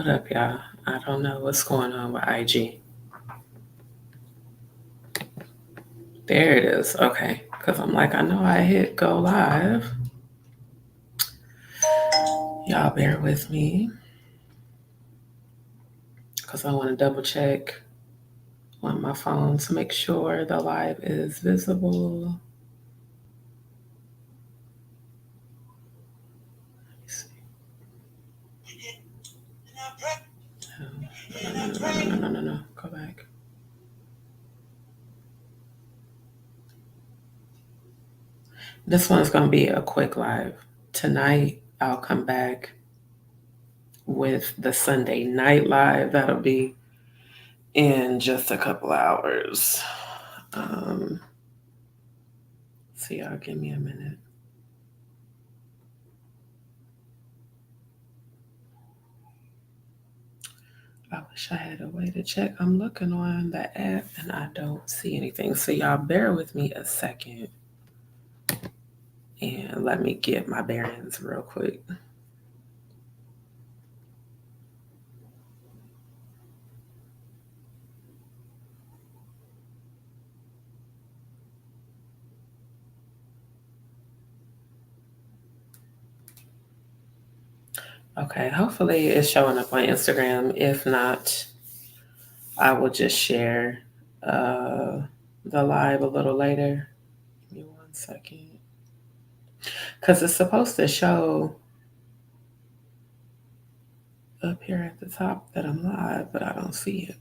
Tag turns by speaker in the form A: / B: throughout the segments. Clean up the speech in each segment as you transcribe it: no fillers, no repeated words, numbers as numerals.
A: Hold up, y'all. I don't know what's going on with IG. There it is. Okay. Because I'm like, I know I hit go live. Y'all bear with me. Because I want to double check on my phone to make sure the live is visible. Let me see. No. Go back. This one's going to be a quick live. Tonight, I'll come back with the Sunday night live. That'll be in just a couple hours. So y'all give me a minute. I wish I had a way to check. I'm looking on the app and I don't see anything. So y'all bear with me a second and let me get my bearings real quick. Okay, hopefully it's showing up on Instagram. If not, I will just share the live a little later. Give me 1 second. Because it's supposed to show up here at the top that I'm live, but I don't see it.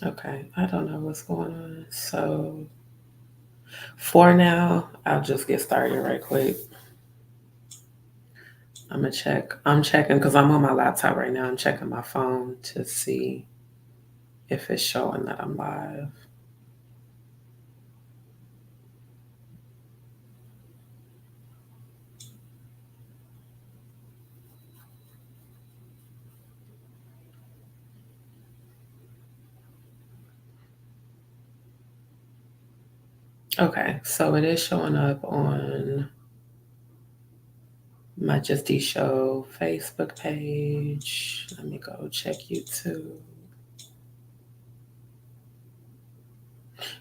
A: Okay, I don't know what's going on. So for now, I'll just get started right quick. I'm gonna check. I'm checking because I'm on my laptop right now. I'm checking my phone to see if it's showing that I'm live. Okay, so it is showing up on my Just D Show Facebook page. Let me go check YouTube.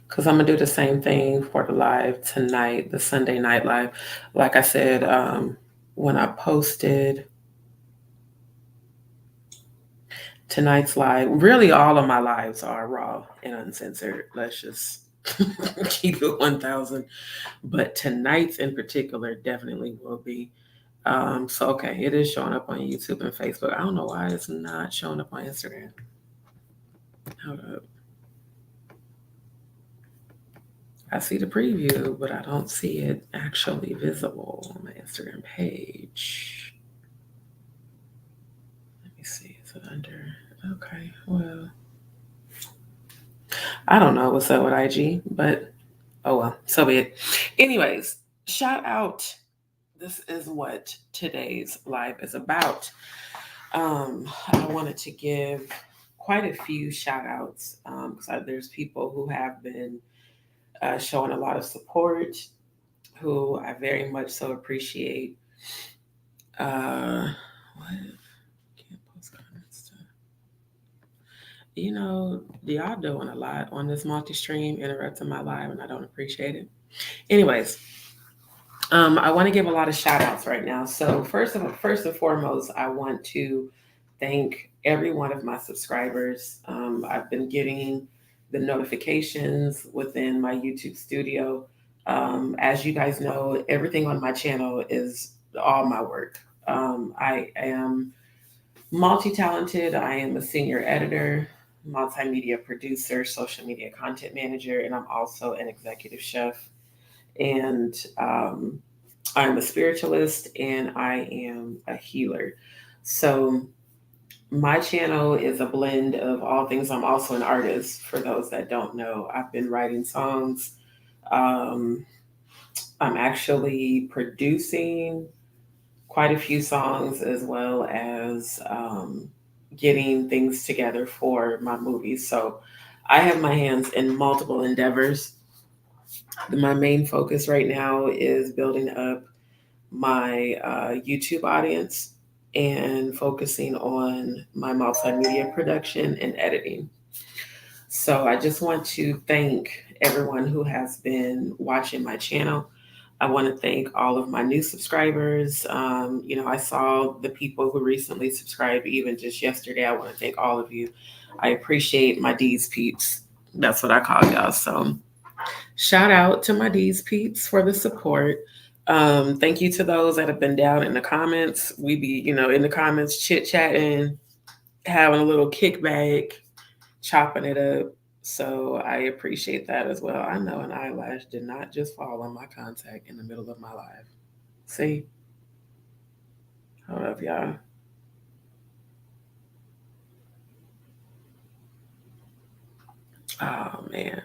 A: Because I'm gonna do the same thing for the live tonight, the Sunday night live. Like I said, when I posted tonight's live, really all of my lives are raw and uncensored. Let's just keep it 1,000. But tonight's in particular definitely will be. So okay, it is showing up on YouTube and Facebook. I don't know why it's not showing up on Instagram. Hold up. I see the preview, but I don't see it actually visible on my Instagram page. Let me see. Is it under? Okay, well, I don't know what's up with IG, but oh well, so be it. Anyways, shout out. This is what today's live is about. I wanted to give quite a few shout outs because there's people who have been showing a lot of support, who I very much so appreciate. What? Can't post comments. Y'all doing a lot on this multi-stream, interrupting my live, and I don't appreciate it. Anyways, I want to give a lot of shout outs right now. So first and foremost, I want to thank every one of my subscribers. I've been getting the notifications within my YouTube studio. As you guys know, everything on my channel is all my work. I am multi-talented. I am a senior editor, multimedia producer, social media content manager, and I'm also an executive chef. And I'm a spiritualist and I am a healer. So my channel is a blend of all things. I'm also an artist. For those that don't know, I've been writing songs. I'm actually producing quite a few songs as well as getting things together for my movies. So I have my hands in multiple endeavors. My main focus right now is building up my YouTube audience and focusing on my multimedia production and editing. So I just want to thank everyone who has been watching my channel. I want to thank all of my new subscribers. I saw the people who recently subscribed even just yesterday. I want to thank all of you. I appreciate my Dz Peepz. That's what I call y'all. So shout out to my Dz Peepz for the support. Thank you to those that have been down in the comments. We be, in the comments chit chatting, having a little kickback, chopping it up. So I appreciate that as well. I know an eyelash did not just fall on my contact in the middle of my live. See? Hold up, y'all. Oh man.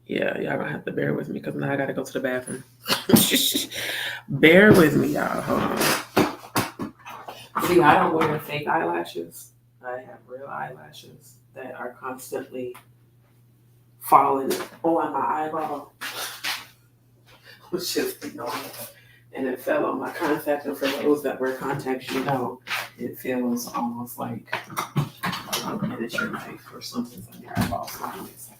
A: Yeah, y'all gonna have to bear with me because now I gotta go to the bathroom. Bear with me, y'all. Hold on. See, I don't wear fake eyelashes. I have real eyelashes that are constantly falling on my eyeball, which is annoying. And it fell on my contact. And for those that wear contacts, it feels almost like a miniature knife or something's on your eyeball. So give me a second.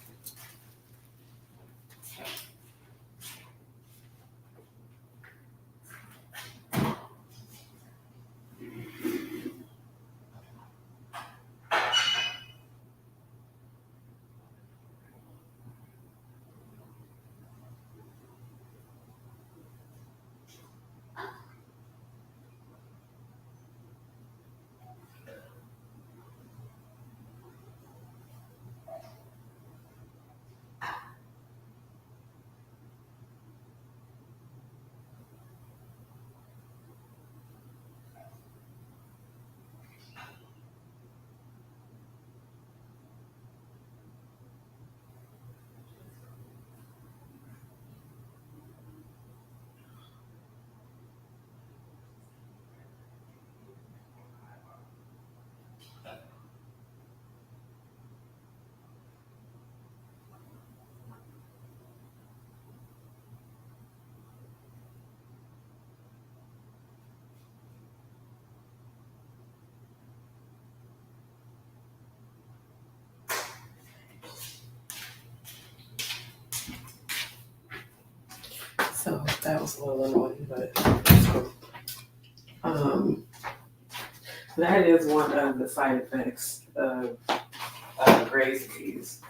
A: So that was a little annoying, but that is one of the side effects of Graves' disease.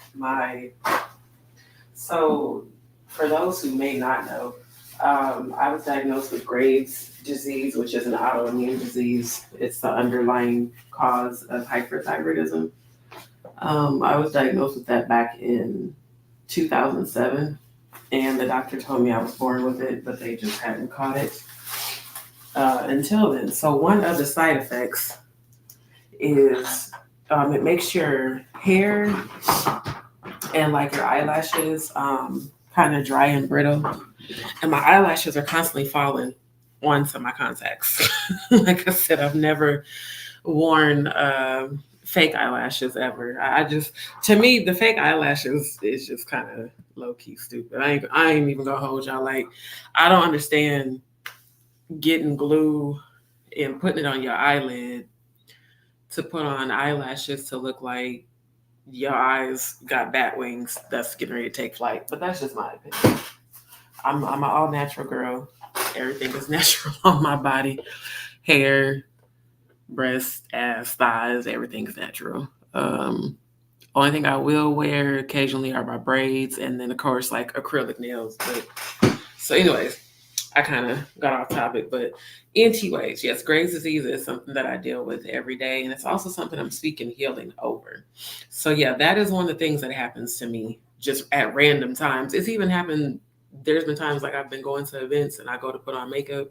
A: So for those who may not know, I was diagnosed with Graves' disease, which is an autoimmune disease. It's the underlying cause of hyperthyroidism. I was diagnosed with that back in 2007, and the doctor told me I was born with it, but they just hadn't caught it until then. So one of the side effects is it makes your hair and like your eyelashes kind of dry and brittle. And my eyelashes are constantly falling onto my contacts. Like I said, I've never worn fake eyelashes ever. To me, the fake eyelashes is just kind of low key stupid. I ain't even gonna hold y'all. Like, I don't understand getting glue and putting it on your eyelid to put on eyelashes to look like your eyes got bat wings that's getting ready to take flight. But that's just my opinion. I'm an all natural girl. Everything is natural on my body. Hair, breasts, ass, thighs, everything is natural. Only thing I will wear occasionally are my braids, and then of course like acrylic nails. But so anyways, I kind of got off topic, but anyways, yes, Graves' disease is something that I deal with every day, and it's also something I'm seeking healing over. So yeah, that is one of the things that happens to me just at random times. It's even happened. There's been times like I've been going to events and I go to put on makeup,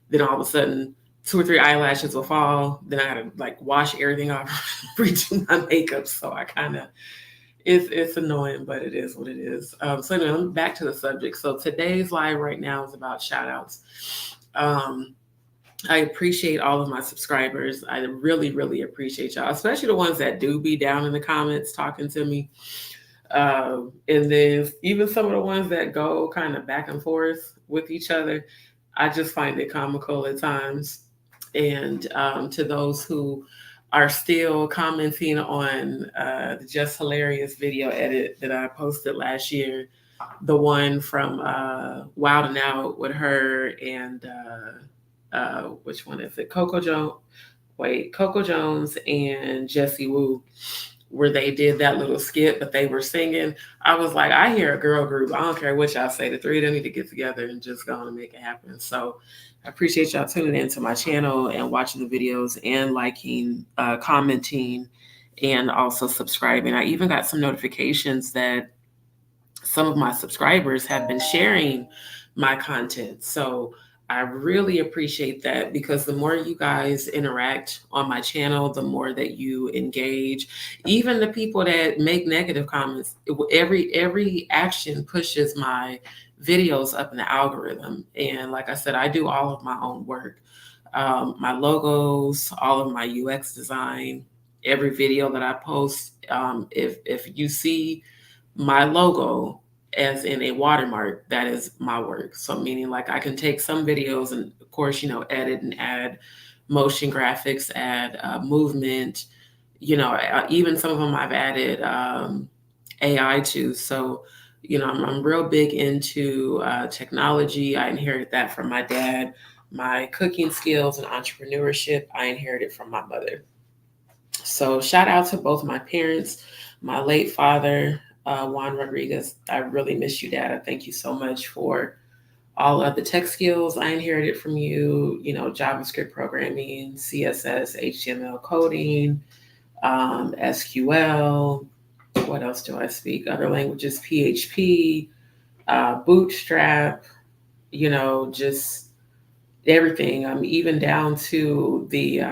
A: then all of a sudden 2 or 3 eyelashes will fall. Then I gotta like wash everything off, redo my makeup. So It's annoying, but it is what it is. So anyway, I'm back to the subject. So today's live right now is about shout outs. I appreciate all of my subscribers. I really, really appreciate y'all, especially the ones that do be down in the comments talking to me. And then even some of the ones that go kind of back and forth with each other, I just find it comical at times. And to those who are still commenting on the Just Hilarious video edit that I posted last year, the one from Wild and Out with her and which one is it? Coco Jones and Jesse Wu, where they did that little skit, but they were singing. I was like, I hear a girl group. I don't care what y'all say. The three of them need to get together and just go on and make it happen. So I appreciate y'all tuning into my channel and watching the videos and liking, commenting, and also subscribing. I even got some notifications that some of my subscribers have been sharing my content. So I really appreciate that, because the more you guys interact on my channel, the more that you engage. Even the people that make negative comments, every action pushes my videos up in the algorithm. And like I said, I do all of my own work. My logos, all of my UX design, every video that I post. If you see my logo as in a watermark, that is my work. So meaning, like, I can take some videos and of course, edit and add motion graphics, add movement, even some of them I've added AI to. So, I'm real big into technology. I inherited that from my dad. My cooking skills and entrepreneurship, I inherited from my mother. So shout out to both my parents, my late father, Juan Rodriguez. I really miss you, Dad. I thank you so much for all of the tech skills I inherited from you, JavaScript programming, CSS, HTML coding, SQL. What else do I speak? Other languages, PHP, Bootstrap, just everything. Even down to the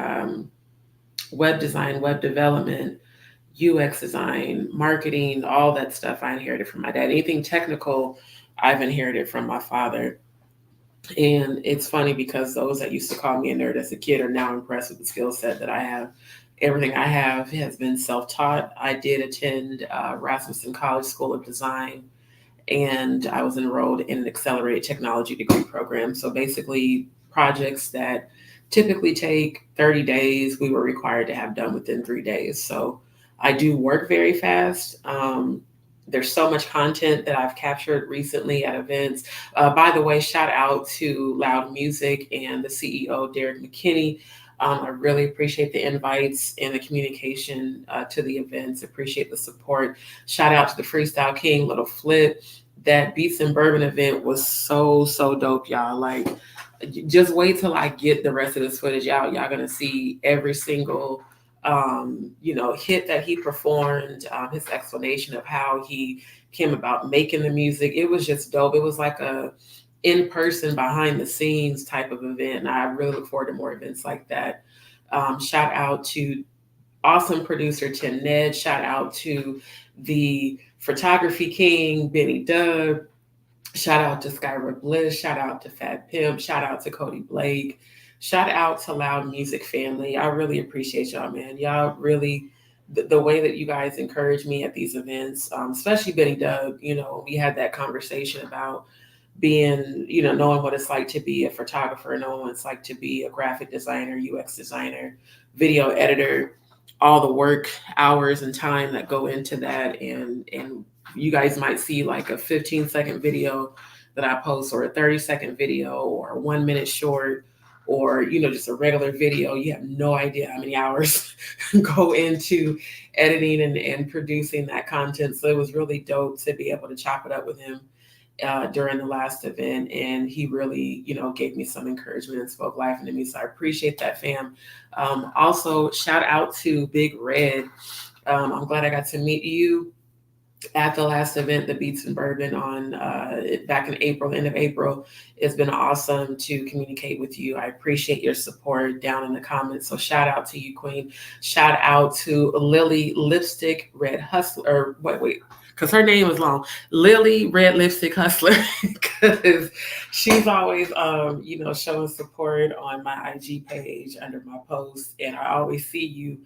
A: web design, web development, UX design, marketing, all that stuff I inherited from my dad. Anything technical, I've inherited from my father. And it's funny because those that used to call me a nerd as a kid are now impressed with the skill set that I have. Everything I have has been self-taught. I did attend Rasmussen College School of Design, and I was enrolled in an accelerated technology degree program. So basically, projects that typically take 30 days, we were required to have done within 3 days. So I do work very fast. There's so much content that I've captured recently at events. By the way, shout out to Loud Music and the CEO, Derek McKinney. I really appreciate the invites and the communication to the events. Appreciate the support. Shout out to the Freestyle King, Little Flip. That Beats and Bourbon event was so dope, y'all. Like, just wait till I get the rest of this footage out. Y'all gonna see every single hit that he performed, his explanation of how he came about making the music. It was just dope. It was like a in-person, behind the scenes type of event. And I really look forward to more events like that. Shout out to awesome producer Tim Ned. Shout out to the photography king, Benny Dub. Shout out to Skyra Bliss. Shout out to Fat Pimp. Shout out to Cody Blake. Shout out to Loud Music family. I really appreciate y'all, man. Y'all really, the way that you guys encourage me at these events, especially Benny Dub, we had that conversation about being, knowing what it's like to be a photographer, knowing what it's like to be a graphic designer, UX designer, video editor, all the work hours and time that go into that. And you guys might see like a 15-second video that I post, or a 30-second video, or a 1 minute short, or, just a regular video. You have no idea how many hours go into editing and producing that content. So it was really dope to be able to chop it up with him during the last event. And he really, gave me some encouragement and spoke life into me. So I appreciate that, fam. Also, shout out to Big Red. I'm glad I got to meet you. at the last event, the Beats and Bourbon on back in April, end of April. It's been awesome to communicate with you. I appreciate your support down in the comments. So shout out to you, Queen. Shout out to Lily Lipstick Red Hustler. Or wait, because her name is long. Lily Red Lipstick Hustler, because she's always, showing support on my IG page under my posts, and I always see you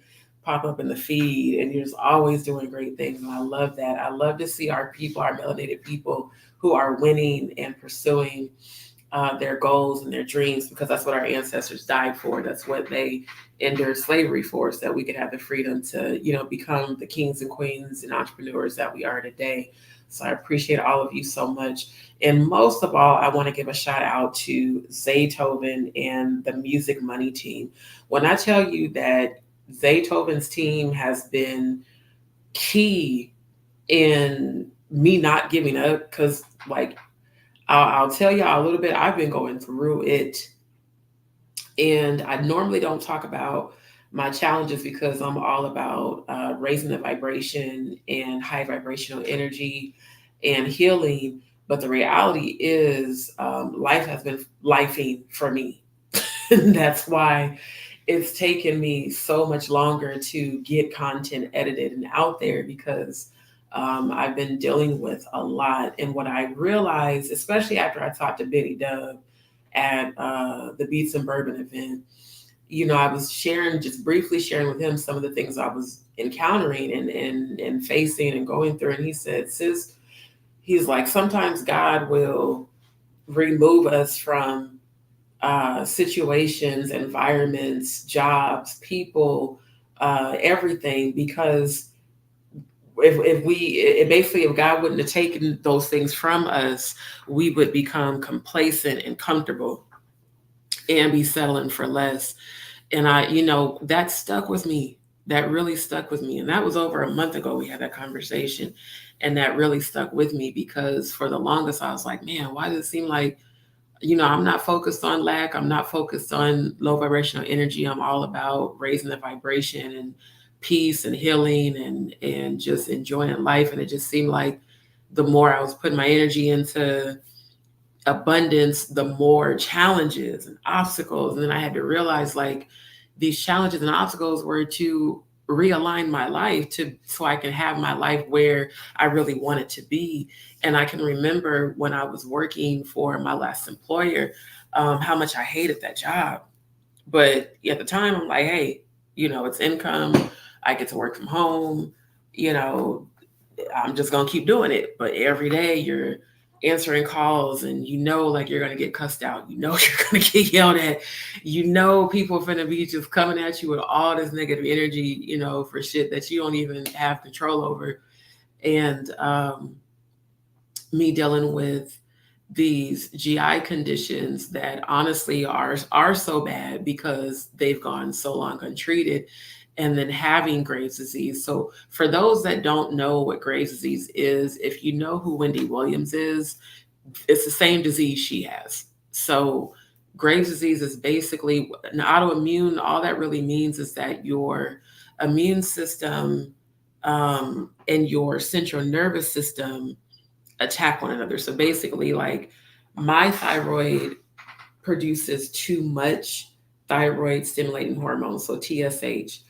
A: pop up in the feed, and you're just always doing great things, and I love that. I love to see our people, our melanated people, who are winning and pursuing their goals and their dreams, because that's what our ancestors died for. That's what they endured slavery for, so that we could have the freedom to, become the kings and queens and entrepreneurs that we are today. So I appreciate all of you so much. And most of all, I want to give a shout out to Zaytoven and the Music Money team. When I tell you that Zaytoven's team has been key in me not giving up, because I'll tell y'all a little bit. I've been going through it, and I normally don't talk about my challenges because I'm all about raising the vibration and high vibrational energy and healing. But the reality is, life has been lifing for me. And that's why it's taken me so much longer to get content edited and out there, because I've been dealing with a lot. And what I realized, especially after I talked to Benny Dub at the Beats and Bourbon event, I was just briefly sharing with him some of the things I was encountering and facing and going through. And he said, sis, he's like, sometimes God will remove us from situations, environments, jobs, people, everything, because if God wouldn't have taken those things from us, we would become complacent and comfortable and be settling for less. And that stuck with me. That really stuck with me. And that was over a month ago we had that conversation. And that really stuck with me, because for the longest I was like, man, why does it seem like, I'm not focused on lack. I'm not focused on low vibrational energy. I'm all about raising the vibration and peace and healing and just enjoying life. And it just seemed like the more I was putting my energy into abundance, the more challenges and obstacles. And then I had to realize, like, these challenges and obstacles were to realign my life so I can have my life where I really want it to be. And I can remember when I was working for my last employer, how much I hated that job. But at the time, I'm like, hey, it's income. I get to work from home. I'm just going to keep doing it. But every day you're answering calls, and like you're going to get cussed out. You're going to get yelled at. People are going to be just coming at you with all this negative energy, for shit that you don't even have control over. And me dealing with these GI conditions that honestly are so bad because they've gone so long untreated, and then having Graves' disease. So for those that don't know what Graves' disease is, if you know who Wendy Williams is, it's the same disease she has. So Graves' disease is basically an autoimmune. All that really means is that your immune system and your central nervous system attack one another. So basically, like, my thyroid produces too much thyroid stimulating hormones, so TSH.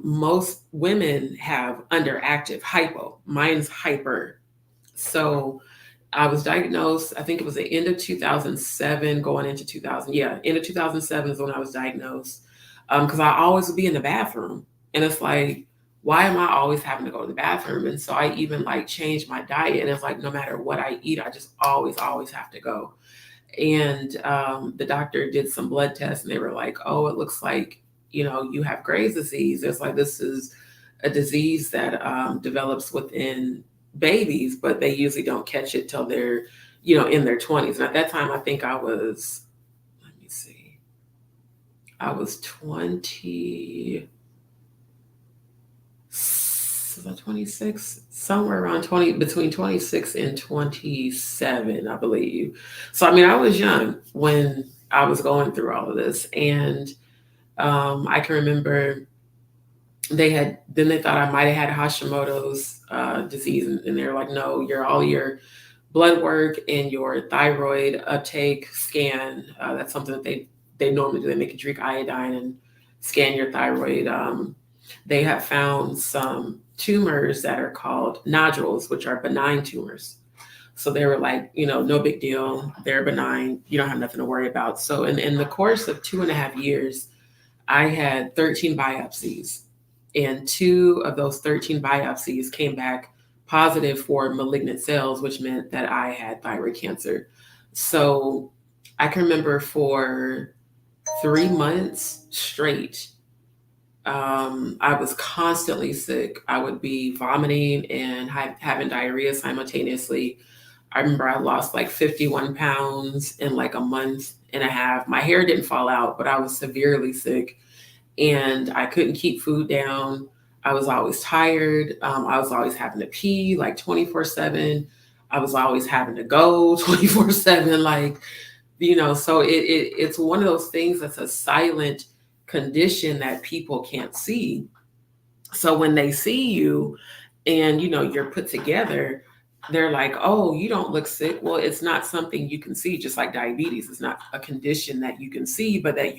A: Most women have underactive hypo. Mine's hyper. So I was diagnosed, I think it was the end of 2007 going into 2000. Yeah, end of 2007 is when I was diagnosed. Because I always would be in the bathroom. And it's like, why am I always having to go to the bathroom? And so I even changed my diet. And it's like, no matter what I eat, I just always have to go. And the doctor did some blood tests, and they were like, oh, it looks like, you have Graves' disease. It's like, this is a disease that develops within babies, but they usually don't catch it till they're, in their 20s. And at that time, I think I was 20, was I 26? Somewhere around 20, between 26 and 27, I believe. So, I was young when I was going through all of this. And I can remember They thought I might have had Hashimoto's disease, and they're like, no, all your blood work and your thyroid uptake scan. That's something that they normally do. They make you drink iodine and scan your thyroid. They have found some tumors that are called nodules, which are benign tumors. So they were like, no big deal. They're benign. You don't have nothing to worry about. So in the course of 2.5 years, I had 13 biopsies, and two of those 13 biopsies came back positive for malignant cells, which meant that I had thyroid cancer. So I can remember for 3 months straight, I was constantly sick. I would be vomiting and having diarrhea simultaneously. I remember I lost like 51 pounds in like a month and a half. My hair didn't fall out, but I was severely sick and I couldn't keep food down. I was always tired. I was always having to pee like 24/7. I was always having to go 24/7. Like, so it's one of those things that's a silent condition that people can't see. So when they see you and, you're put together, they're like, oh, you don't look sick. Well, it's not something you can see, just like diabetes. It's not a condition that you can see, but that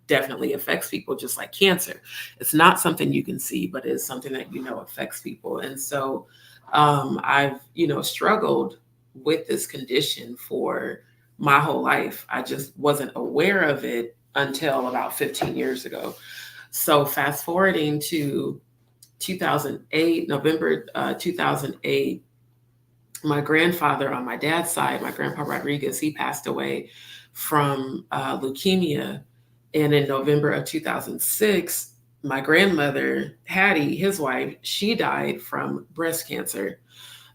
A: definitely affects people, just like cancer. It's not something you can see, but it's something that affects people. And so I've struggled with this condition for my whole life. I just wasn't aware of it until about 15 years ago. So fast forwarding to 2008, November 2008, my grandfather on my dad's side, my grandpa Rodriguez, he passed away from leukemia. And in November of 2006, my grandmother, Hattie, his wife, she died from breast cancer.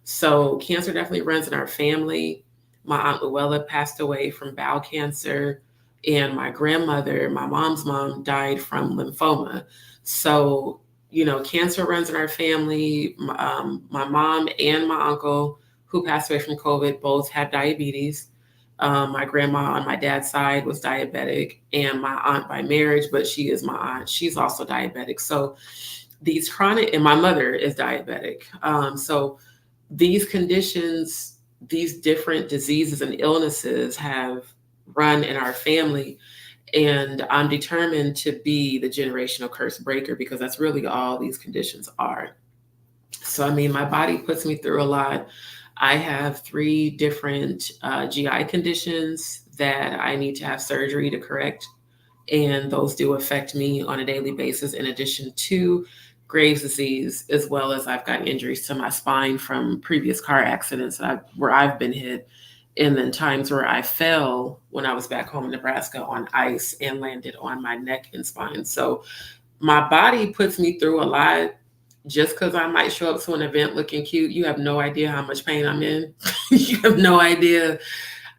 A: So cancer definitely runs in our family. My Aunt Luella passed away from bowel cancer. And my grandmother, my mom's mom, died from lymphoma. So cancer runs in our family. My mom and my uncle, who passed away from COVID, both had diabetes. My grandma on my dad's side was diabetic, and my aunt by marriage, but she is my aunt. She's also diabetic. So these chronic, and my mother is diabetic. So these conditions, these different diseases and illnesses have run in our family. And I'm determined to be the generational curse breaker, because that's really all these conditions are. So, I mean, my body puts me through a lot. I have 3 different GI conditions that I need to have surgery to correct. And those do affect me on a daily basis, in addition to Graves' disease, as well as I've got injuries to my spine from previous car accidents where I've been hit. And then times where I fell when I was back home in Nebraska on ice and landed on my neck and spine. So my body puts me through a lot. Just because I might show up to an event looking cute, you have no idea how much pain I'm in. You have no idea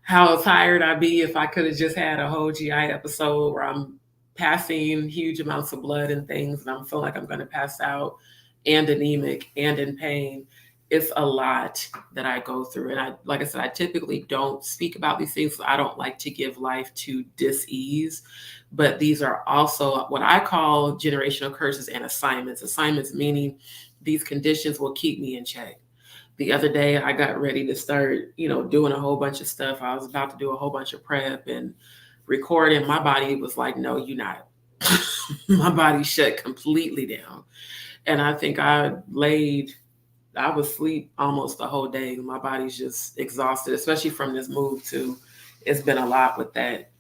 A: how tired I'd be if I could have just had a whole GI episode where I'm passing huge amounts of blood and things, and I'm feeling like I'm going to pass out and anemic and in pain. It's a lot that I go through. And like I said, I typically don't speak about these things. I don't like to give life to dis-ease, but these are also what I call generational curses and assignments. Assignments meaning these conditions will keep me in check. The other day I got ready to start, doing a whole bunch of stuff. I was about to do a whole bunch of prep and recording. My body was like, no, you're not. My body shut completely down. And I think I was asleep almost the whole day. My body's just exhausted, especially from this move too. It's been a lot with that.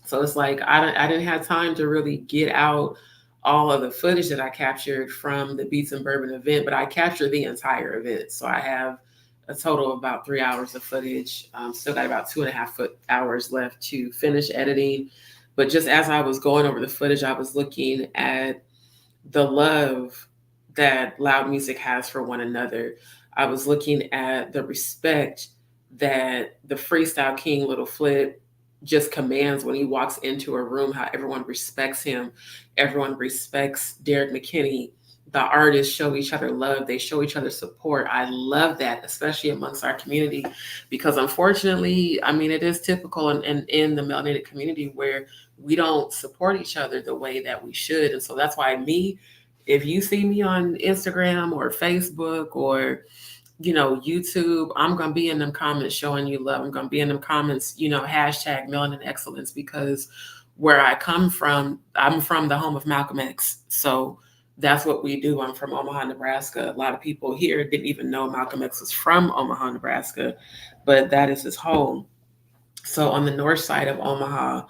A: So it's like I didn't have time to really get out all of the footage that I captured from the Beats and Bourbon event, but I captured the entire event. So I have a total of about 3 hours of footage. Still got about 2.5 hours left to finish editing. But just as I was going over the footage, I was looking at the love that loud music has for one another. I was looking at the respect that the freestyle king, Little Flip, just commands when he walks into a room, how everyone respects him. Everyone respects Derek McKinney. The artists show each other love. They show each other support. I love that, especially amongst our community, because unfortunately, I mean, it is typical in the melanated community where we don't support each other the way that we should. And so that's why me, if you see me on Instagram or Facebook or YouTube, I'm gonna be in them comments showing you love. I'm gonna be in them comments, hashtag Melanin Excellence, because where I come from, I'm from the home of Malcolm X. So that's what we do. I'm from Omaha, Nebraska. A lot of people here didn't even know Malcolm X was from Omaha, Nebraska, but that is his home. So on the north side of Omaha,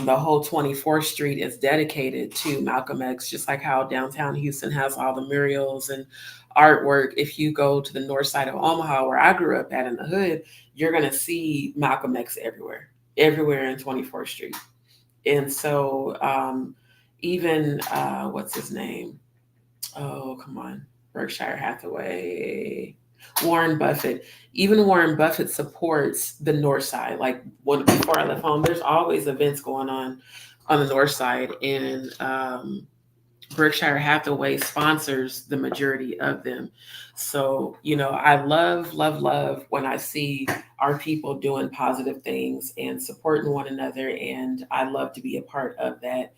A: the whole 24th Street is dedicated to Malcolm X, just like how downtown Houston has all the murals and artwork. If you go to the north side of Omaha, where I grew up at in the hood, you're going to see Malcolm X everywhere, everywhere in 24th Street. And so even, what's his name? Oh, come on. Berkshire Hathaway. Warren Buffett. Even Warren Buffett supports the north side. Like before I left home, there's always events going on the north side, and Berkshire Hathaway sponsors the majority of them. So, I love when I see our people doing positive things and supporting one another. And I love to be a part of that.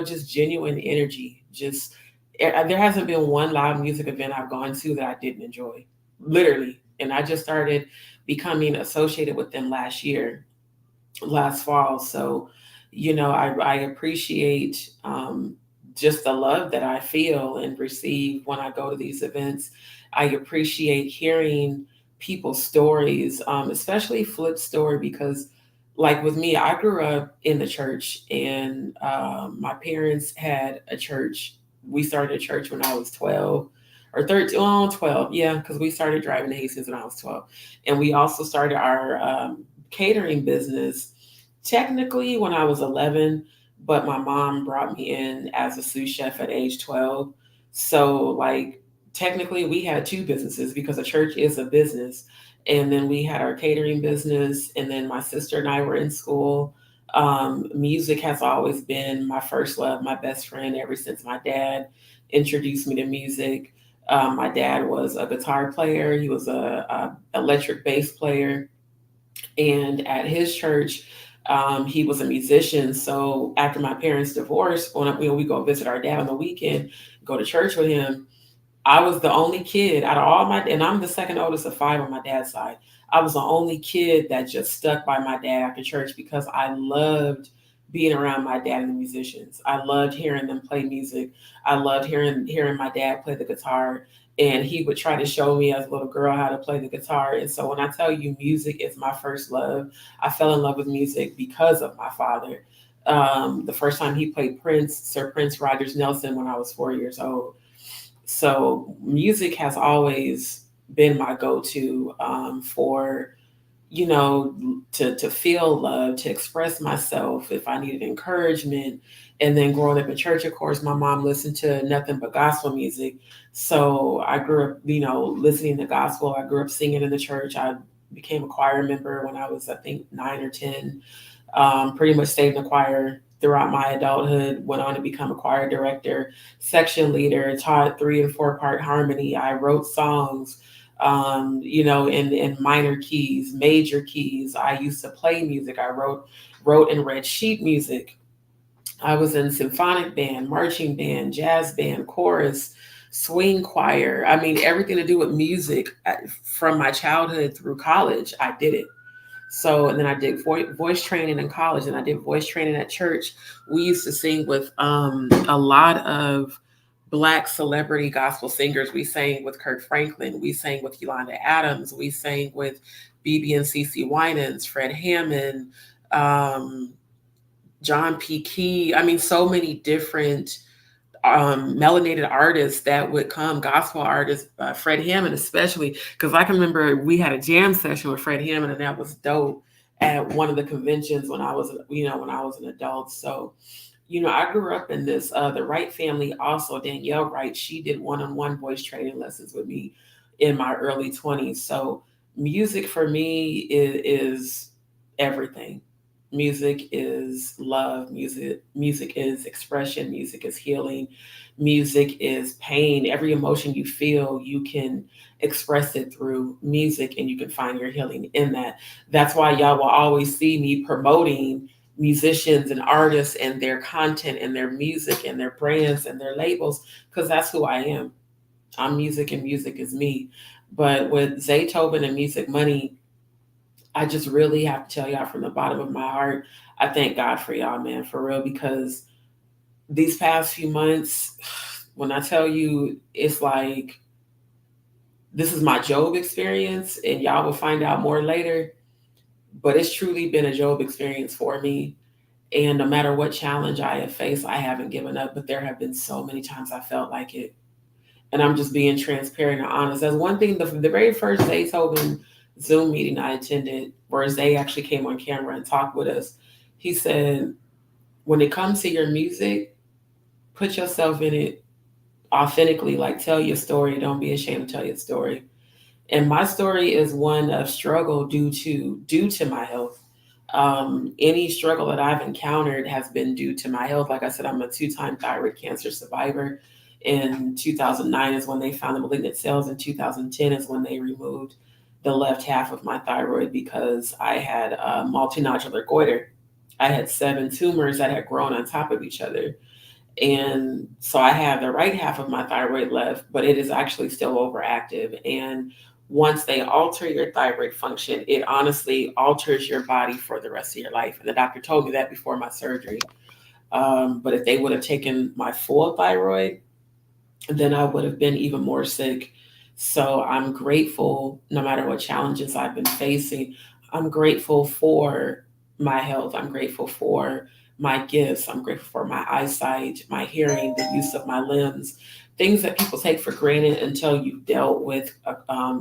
A: Just genuine energy. Just, there hasn't been one live music event I've gone to that I didn't enjoy, literally. And I just started becoming associated with them last fall. So, I appreciate just the love that I feel and receive when I go to these events. I appreciate hearing people's stories, especially Flip's story, because, like with me, I grew up in the church, and my parents had a church. We started a church when I was 12 or 13, 12. Yeah, because we started driving to Hastings when I was 12. And we also started our catering business technically when I was 11, but my mom brought me in as a sous chef at age 12. So, like, technically, we had two businesses because a church is a business. And then we had our catering business. And then my sister and I were in school. Music has always been my first love, my best friend, ever since my dad introduced me to music. My dad was a guitar player, he was a electric bass player. And at his church, he was a musician. So after my parents divorced, when we go visit our dad on the weekend, go to church with him, I was the only kid out of all and I'm the second oldest of five on my dad's side. I was the only kid that just stuck by my dad after church because I loved being around my dad and the musicians. I loved hearing them play music. I loved hearing my dad play the guitar. And he would try to show me as a little girl how to play the guitar. And so when I tell you music is my first love, I fell in love with music because of my father. The first time he played Sir Prince Rogers Nelson, when I was 4 years old. So music has always been my go-to for, to feel love, to express myself if I needed encouragement. And then growing up in church, of course, my mom listened to nothing but gospel music. So I grew up, listening to gospel. I grew up singing in the church. I became a choir member when I was, I think, 9 or 10. Pretty much stayed in the choir throughout my adulthood, went on to become a choir director, section leader, taught 3 and 4 part harmony. I wrote songs, in minor keys, major keys. I used to play music. I wrote and read sheet music. I was in symphonic band, marching band, jazz band, chorus, swing choir. I mean, everything to do with music from my childhood through college, I did it. So, and then I did voice training in college, and I did voice training at church. We used to sing with a lot of Black celebrity gospel singers. We sang with Kirk Franklin. We sang with Yolanda Adams. We sang with BB and CeCe Winans, Fred Hammond, John P. Key. I mean, so many different melanated artists that would come, gospel artists, Fred Hammond especially, because I can remember we had a jam session with Fred Hammond, and that was dope at one of the conventions when I was an adult. So, I grew up in this. The Wright family, also Danielle Wright, she did one-on-one voice training lessons with me in my early 20s. So, music for me is everything. Music is love. Music is expression. Music is healing. Music is pain. Every emotion you feel, you can express it through music, and you can find your healing in that. That's why y'all will always see me promoting musicians and artists and their content and their music and their brands and their labels, because that's who I am. I'm music and music is me. But with Zaytoven and Music Money, I just really have to tell y'all from the bottom of my heart, I thank God for y'all, man, for real, because these past few months, when I tell you, it's like this is my Job experience, and y'all will find out more later. But it's truly been a Job experience for me. And no matter what challenge I have faced, I haven't given up. But there have been so many times I felt like it. And I'm just being transparent and honest. That's one thing. The very first Zaytoven Zoom meeting I attended, where Zay actually came on camera and talked with us, he said, when it comes to your music, put yourself in it authentically. Like, tell your story. Don't be ashamed to tell your story. And my story is one of struggle due to my health. Any struggle that I've encountered has been due to my health. Like I said, I'm a two-time thyroid cancer survivor. In 2009 is when they found the malignant cells. In 2010 is when they removed the left half of my thyroid because I had multinodular goiter. I had 7 tumors that had grown on top of each other. And so I have the right half of my thyroid left, but it is actually still overactive. And once they alter your thyroid function, it honestly alters your body for the rest of your life. And the doctor told me that before my surgery. But if they would have taken my full thyroid, then I would have been even more sick. So I'm grateful, no matter what challenges I've been facing, I'm grateful for my health. I'm grateful for my gifts. I'm grateful for my eyesight, my hearing, the use of my limbs, things that people take for granted until you've dealt with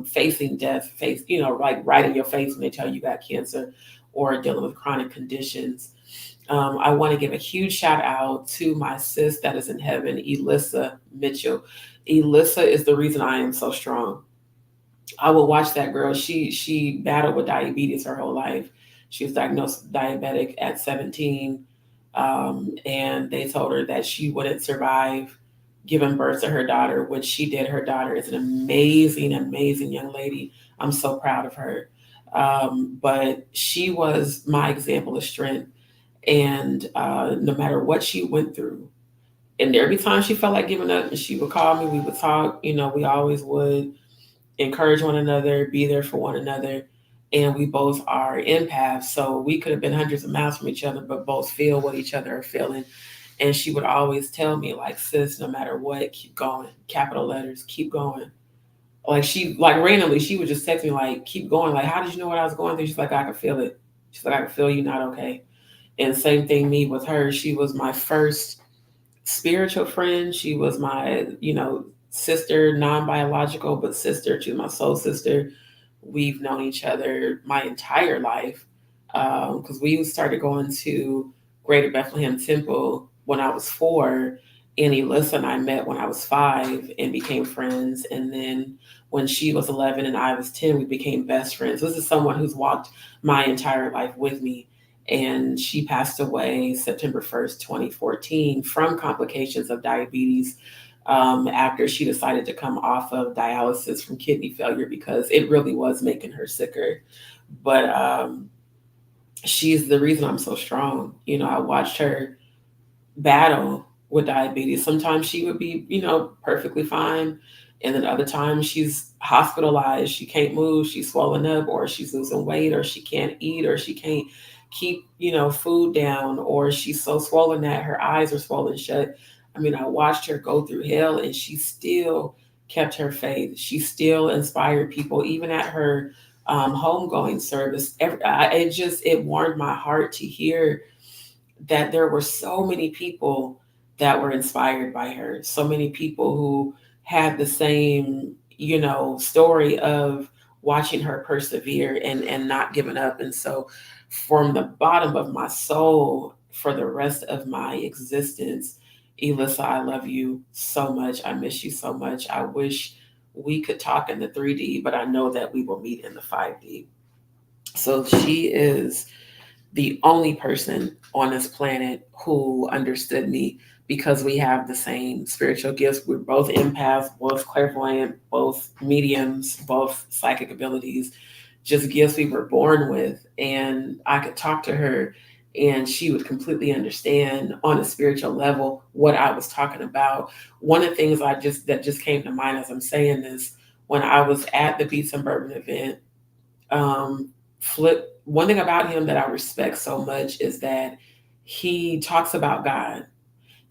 A: facing death, like right in your face when they tell you got cancer or dealing with chronic conditions. I want to give a huge shout out to my sis that is in heaven, Elissa Mitchell. Elissa is the reason I am so strong. I will watch that girl. She battled with diabetes her whole life. She was diagnosed diabetic at 17, and they told her that she wouldn't survive giving birth to her daughter, which she did. Her daughter is an amazing, amazing young lady. I'm so proud of her. But she was my example of strength. And no matter what she went through, and every time she felt like giving up, and she would call me, we would talk. We always would encourage one another, be there for one another. And we both are empaths. So we could have been hundreds of miles from each other, but both feel what each other are feeling. And she would always tell me, like, sis, no matter what, keep going. Capital letters, keep going. Like randomly, she would just text me, like, keep going. Like, how did you know what I was going through? She's like, I could feel it. She's like, I could feel you not okay. And same thing me with her. She was my first spiritual friend. She was my, sister, non-biological, but sister. She was my soul sister. We've known each other my entire life because we started going to Greater Bethlehem Temple when I was 4. And Elissa and I met when I was 5 and became friends. And then when she was 11 and I was 10, we became best friends. This is someone who's walked my entire life with me. And she passed away September 1st, 2014, from complications of diabetes after she decided to come off of dialysis from kidney failure because it really was making her sicker. But she's the reason I'm so strong. I watched her battle with diabetes. Sometimes she would be, perfectly fine. And then other times she's hospitalized. She can't move. She's swollen up, or she's losing weight, or she can't eat, or she can't keep, food down, or she's so swollen that her eyes are swollen shut. I mean, I watched her go through hell and she still kept her faith. She still inspired people, even at her homegoing service. It warmed my heart to hear that there were so many people that were inspired by her, so many people who had the same, story of watching her persevere and not giving up. And so from the bottom of my soul, for the rest of my existence, Elissa, I love you so much. I miss you so much. I wish we could talk in the 3D, but I know that we will meet in the 5D. So she is the only person on this planet who understood me because we have the same spiritual gifts. We're both empaths, both clairvoyant, both mediums, both psychic abilities, just gifts we were born with. And I could talk to her and she would completely understand on a spiritual level what I was talking about. One of the things that just came to mind as I'm saying this, when I was at the Beats and Bourbon event, Flip, one thing about him that I respect so much is that he talks about God,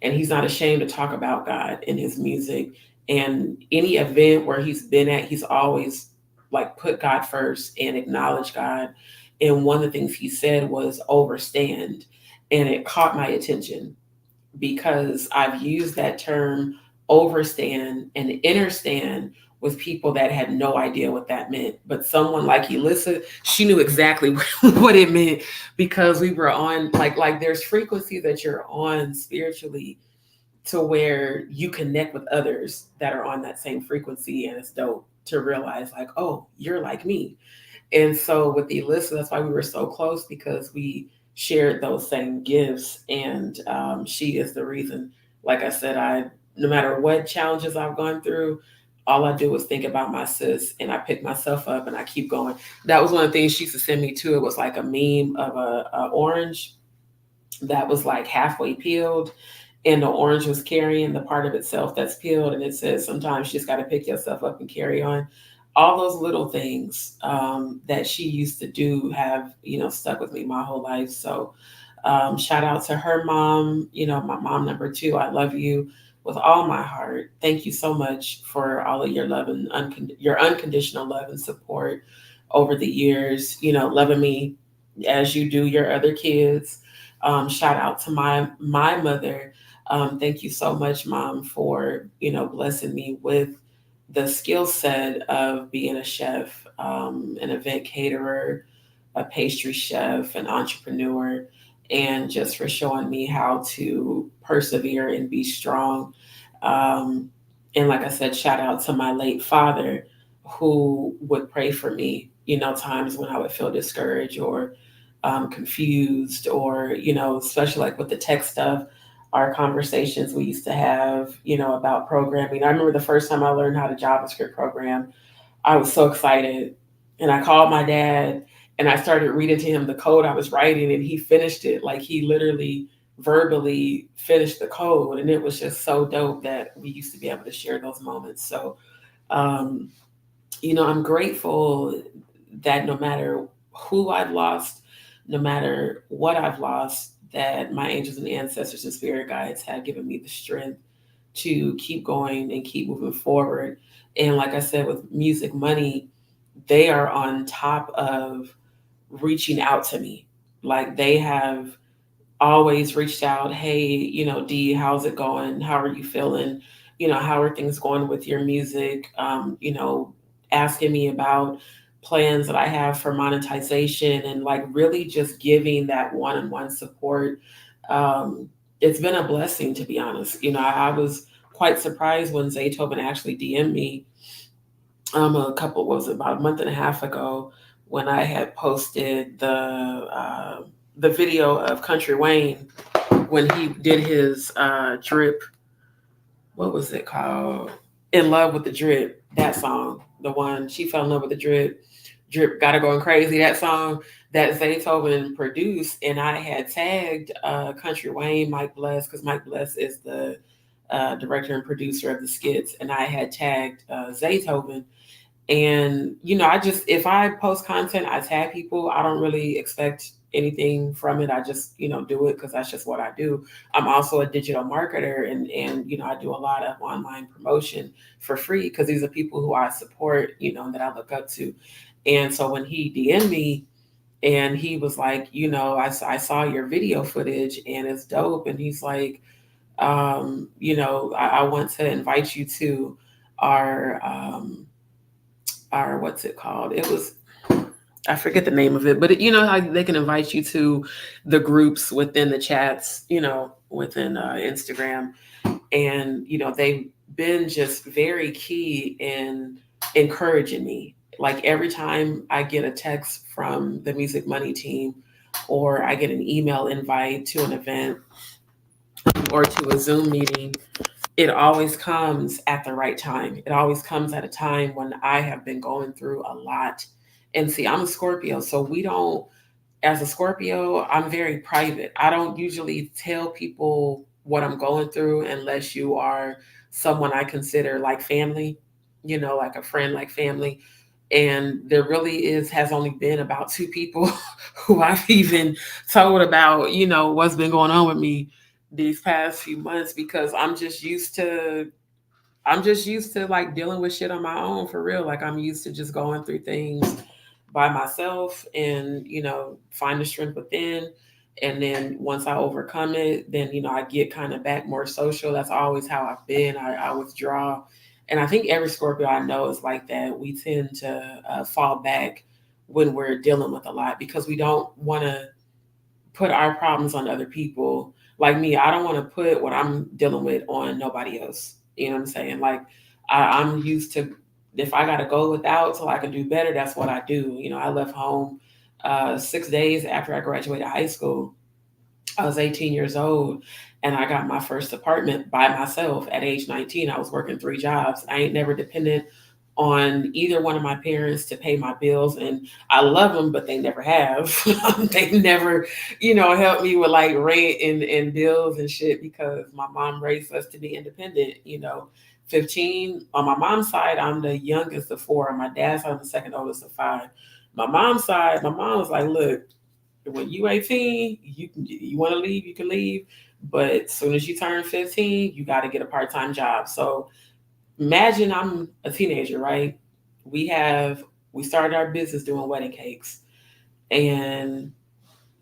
A: and he's not ashamed to talk about God in his music. And any event where he's been at, he's always like put God first and acknowledge God. And one of the things he said was overstand. And it caught my attention because I've used that term overstand and understand with people that had no idea what that meant. But someone like Elissa, she knew exactly what it meant, because we were on like there's frequency that you're on spiritually to where you connect with others that are on that same frequency, and it's dope to realize like, oh, you're like me. And so with Elissa, that's why we were so close, because we shared those same gifts. And she is the reason, like I said, no matter what challenges I've gone through, all I do is think about my sis, and I pick myself up and I keep going. That was one of the things she used to send me too. It was like a meme of a orange that was like halfway peeled, and the orange was carrying the part of itself that's peeled, and it says sometimes you just got to pick yourself up and carry on. All those little things that she used to do have stuck with me my whole life. So shout out to her mom, my mom number two. I love you with all my heart. Thank you so much for all of your love and your unconditional love and support over the years, loving me as you do your other kids. Shout out to my mother. Thank you so much, Mom, for blessing me with the skill set of being a chef, an event caterer, a pastry chef, an entrepreneur, and just for showing me how to persevere and be strong. And like I said, shout out to my late father, who would pray for me, times when I would feel discouraged or confused, or, especially like with the tech stuff, our conversations we used to have, about programming. I remember the first time I learned how to JavaScript program, I was so excited. And I called my dad and I started reading to him the code I was writing, and he finished it. Like, he literally verbally finished the code. And it was just so dope that we used to be able to share those moments. So, I'm grateful that no matter who I've lost, no matter what I've lost, that my angels and ancestors and spirit guides have given me the strength to keep going and keep moving forward. And like I said, with Music Money, they are on top of reaching out to me. Like, they have always reached out. Hey, D, how's it going? How are you feeling? How are things going with your music? Asking me about plans that I have for monetization, and like really just giving that one-on-one support. It's been a blessing, to be honest. I was quite surprised when Zaytoven actually DM'd me about a month and a half ago, when I had posted the video of Country Wayne when he did his drip. What was it called? In Love with the Drip. That song, the one she fell in love with the drip. Drip got her going crazy. That song that Zaytoven produced, and I had tagged Country Wayne, Mike Bless, because Mike Bless is the director and producer of the skits, and I had tagged Zaytoven. And if I post content, I tag people. I don't really expect anything from it. I just do it because that's just what I do. I'm also a digital marketer, and I do a lot of online promotion for free because these are people who I support, that I look up to. And so when he DM'd me and he was like, I saw your video footage and it's dope, and he's like, I want to invite you to our what's it called? It was, I forget the name of it, but how they can invite you to the groups within the chats, within Instagram. And, they've been just very key in encouraging me. Like, every time I get a text from the Music Money team, or I get an email invite to an event or to a Zoom meeting, it always comes at the right time. It always comes at a time when I have been going through a lot. And see, I'm a Scorpio, so we don't as a Scorpio, I'm very private. I don't usually tell people what I'm going through unless you are someone I consider like family, like a friend, like family. And there really has only been about two people who I've even told about, what's been going on with me these past few months, because I'm just used to like dealing with shit on my own, for real. Like I'm used to just going through things by myself and, find the strength within. And then once I overcome it, then, I get kind of back more social. That's always how I've been. I withdraw. And I think every Scorpio I know is like that. We tend to fall back when we're dealing with a lot because we don't want to put our problems on other people. Like me, I don't want to put what I'm dealing with on nobody else. You know what I'm saying? Like I'm used to, if I got to go without so I can do better, that's what I do. I left home 6 days after I graduated high school. I was 18 years old and I got my first apartment by myself at age 19. I was working three jobs. I ain't never dependent on either one of my parents to pay my bills, and I love them, but they never have. They never, helped me with like rent and bills and shit because my mom raised us to be independent. 15 on my mom's side, I'm the youngest of four. On my dad's side, I'm the second oldest of five. My mom's side, my mom was like, "Look, when you 18, you want to leave, you can leave, but as soon as you turn 15, you got to get a part-time job." So imagine I'm a teenager, right? We have we started our business doing wedding cakes, and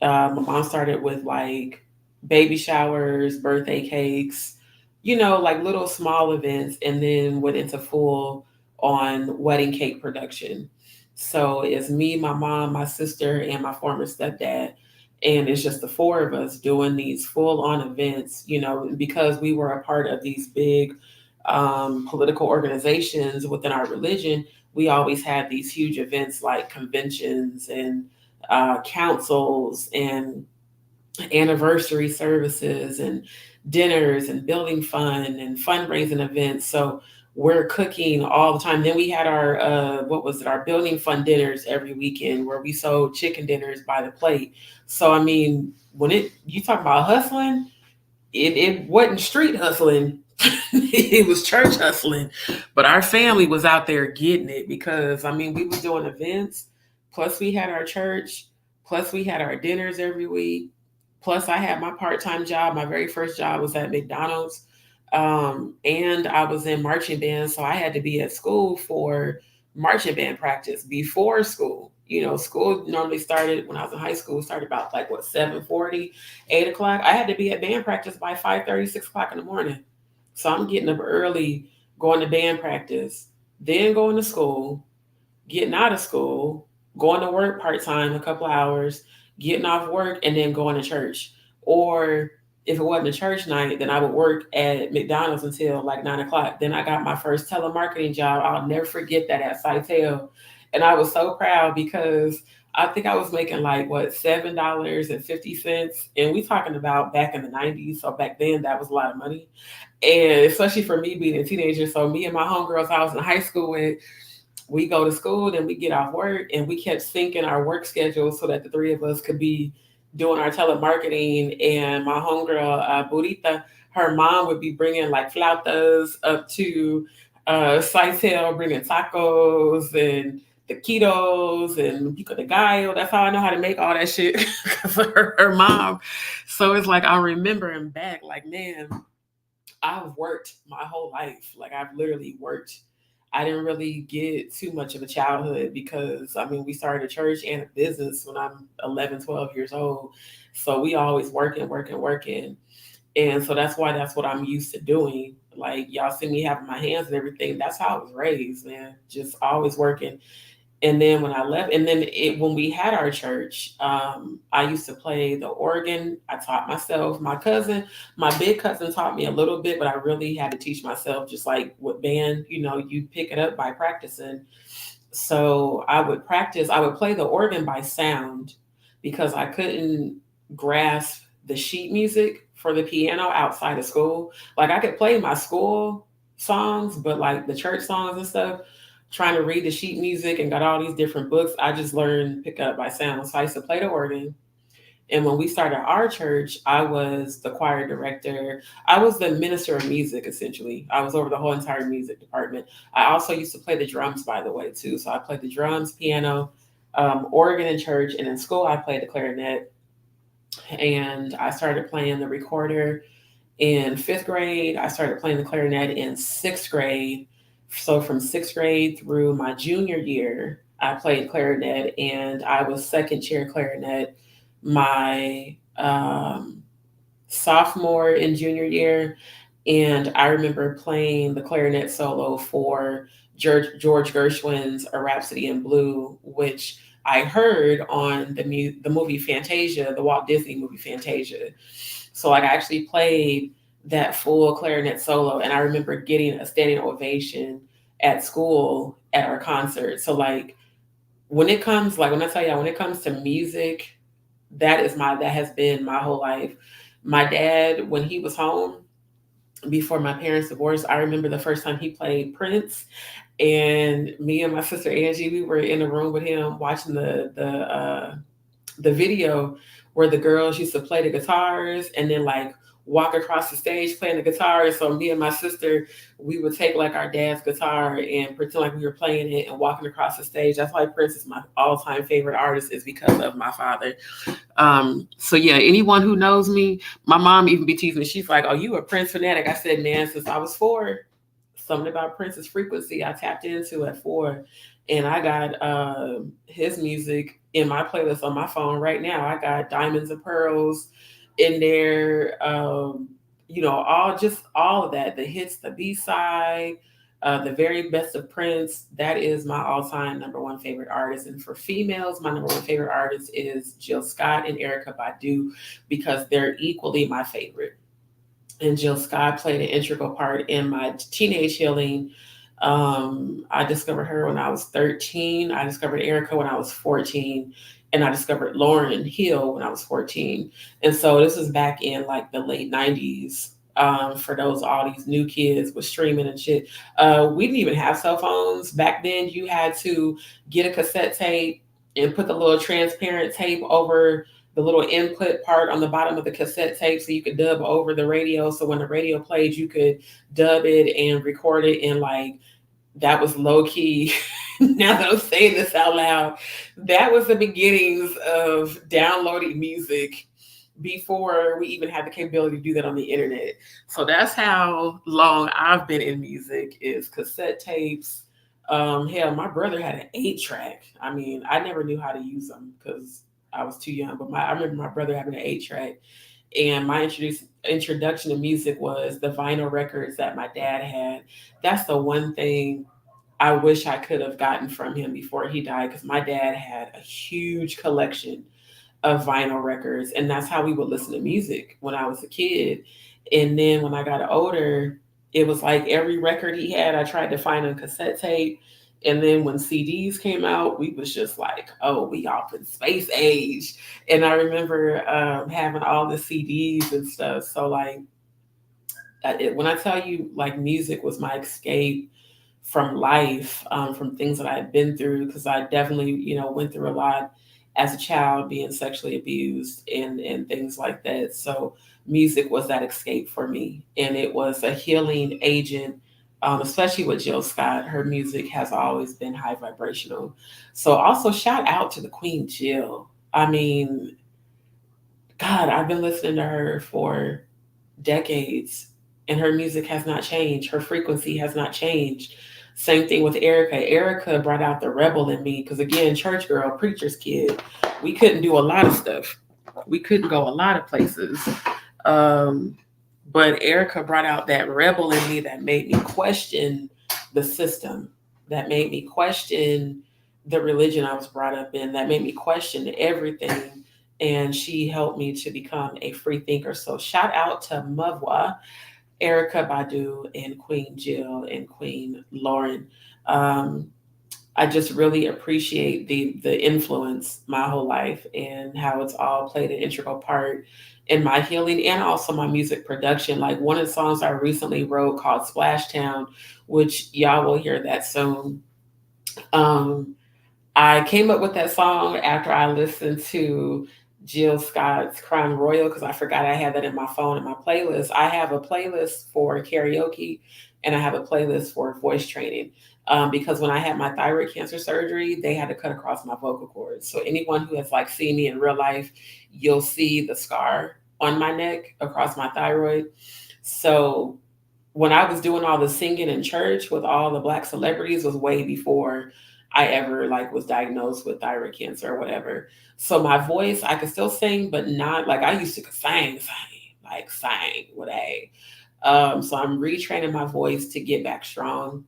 A: my mom started with like baby showers, birthday cakes, like little small events, and then went into full on wedding cake production. So it's me, my mom, my sister, and my former stepdad. And it's just the four of us doing these full on events, because we were a part of these big political organizations within our religion. We always had these huge events like conventions and councils and anniversary services and dinners and building fund and fundraising events. So we're cooking all the time. Then we had our what was it? Our building fund dinners every weekend where we sold chicken dinners by the plate. So I mean, when you talk about hustling, it wasn't street hustling. It was church hustling. But our family was out there getting it because I mean we was doing events, plus we had our church, plus we had our dinners every week. Plus I had my part-time job. My very first job was at McDonald's. And I was in marching band, so I had to be at school for marching band practice before school. School normally started when I was in high school, started about like what 7:40, 8 o'clock. I had to be at band practice by 5:30, 6 o'clock in the morning. So I'm getting up early, going to band practice, then going to school, getting out of school, going to work part time a couple hours, getting off work, and then going to church. Or if it wasn't a church night, then I would work at McDonald's until like 9 o'clock. Then I got my first telemarketing job. I'll never forget that at Sitel. And I was so proud because I think I was making like what $7.50. And we talking about back in the 90s. So back then that was a lot of money. And especially for me being a teenager. So me and my homegirls I was in high school with, we go to school, then we get off work, and we kept syncing our work schedules so that the three of us could be doing our telemarketing. And my homegirl, Burita, her mom would be bringing like flautas up to Sitel, bringing tacos and taquitos and pico de gallo. That's how I know how to make all that shit because of her mom. So it's like I'm remembering back, like, man, I've worked my whole life. Like I've literally worked. I didn't really get too much of a childhood because I mean we started a church and a business when I'm 11, 12 years old. So we always working, working, working. And so that's what I'm used to doing. Like y'all see me having my hands and everything. That's how I was raised, man. Just always working. And then when I left, and then when we had our church, I used to play the organ. I taught myself. My big cousin taught me a little bit, but I really had to teach myself. Just like with band, you pick it up by practicing. So I would practice. I would play the organ by sound because I couldn't grasp the sheet music for the piano outside of school. Like I could play my school songs, but like the church songs and stuff, trying to read the sheet music and got all these different books. I just learned pick up by sound. So I used to play the organ. And when we started our church, I was the choir director. I was the minister of music, essentially. I was over the whole entire music department. I also used to play the drums, by the way, too. So I played the drums, piano, organ in church. And in school, I played the clarinet. And I started playing the recorder in fifth grade. I started playing the clarinet in sixth grade. So from sixth grade through my junior year, I played clarinet, and I was second chair clarinet my sophomore and junior year. And I remember playing the clarinet solo for George Gershwin's A Rhapsody in Blue, which I heard on the movie Fantasia, the Walt Disney movie Fantasia. So like I actually played that full clarinet solo, and I remember getting a standing ovation at school at our concert. So like when it comes, like when I tell y'all, when it comes to music, that has been my whole life. My dad, when he was home before my parents divorced, I remember the first time he played Prince, and me and my sister Angie, we were in the room with him watching the video where the girls used to play the guitars and then like walk across the stage playing the guitar. And so me and my sister, we would take like our dad's guitar and pretend like we were playing it and walking across the stage. That's why Prince is my all-time favorite artist, is because of my father. So yeah, anyone who knows me, my mom even be teasing me. She's like, "Oh, you a Prince fanatic?" I said, "Man, since I was 4, something about Prince's frequency I tapped into at 4, and I got his music in my playlist on my phone right now. I got Diamonds and Pearls in there, all of that, the hits, the B-side, the very best of Prince. That is my all-time number one favorite artist. And for females, my number one favorite artist is Jill Scott and Erykah Badu, because they're equally my favorite. And Jill Scott played an integral part in my teenage healing. I discovered her when I was 13. I discovered Erykah when I was 14. And I discovered Lauryn Hill when I was 14. And so this was back in like the late 90s. For all these new kids with streaming and shit. We didn't even have cell phones. Back then, you had to get a cassette tape and put the little transparent tape over the little input part on the bottom of the cassette tape so you could dub over the radio. So when the radio played, you could dub it and record it. And like, that was low key. Now that I'm saying this out loud, that was the beginnings of downloading music before we even had the capability to do that on the internet. So that's how long I've been in music, is cassette tapes. Hell, my brother had an 8-track. I mean, I never knew how to use them because I was too young, but I remember my brother having an 8-track. And my introduction to music was the vinyl records that my dad had. That's the one thing I wish I could have gotten from him before he died, because my dad had a huge collection of vinyl records, and that's how we would listen to music when I was a kid. And then when I got older, it was like every record he had, I tried to find on cassette tape. And then when CDs came out, we was just like, oh, we all in space age. And I remember having all the CDs and stuff. So like, when I tell you, like, music was my escape from life, from things that I had been through, because I definitely, went through a lot as a child, being sexually abused and things like that. So music was that escape for me, and it was a healing agent. Especially with Jill Scott, her music has always been high vibrational. So also shout out to the Queen Jill. I mean, God, I've been listening to her for decades, and her music has not changed. Her frequency has not changed. Same thing with Erykah. Erykah brought out the rebel in me, because again, church girl, preacher's kid, we couldn't do a lot of stuff. We couldn't go a lot of places. But Erykah brought out that rebel in me that made me question the system, that made me question the religion I was brought up in, that made me question everything. And she helped me to become a free thinker. So shout out to Mavwa, Erykah Badu, and Queen Jill, and Queen Lauryn. I just really appreciate the influence my whole life, and how it's all played an integral part in my healing and also my music production. Like one of the songs I recently wrote called Splash Town, which y'all will hear that soon. Um, I came up with that song after I listened to Jill Scott's Crown Royal because I forgot I had that in my phone in my playlist. I have a playlist for karaoke and I have a playlist for voice training. Because when I had my thyroid cancer surgery, they had to cut across my vocal cords. So anyone who has like seen me in real life, you'll see the scar on my neck across my thyroid. So when I was doing all the singing in church with all the black celebrities was way before I ever like was diagnosed with thyroid cancer or whatever. So my voice, I could still sing, but not like I used to like sang with a. So I'm retraining my voice to get back strong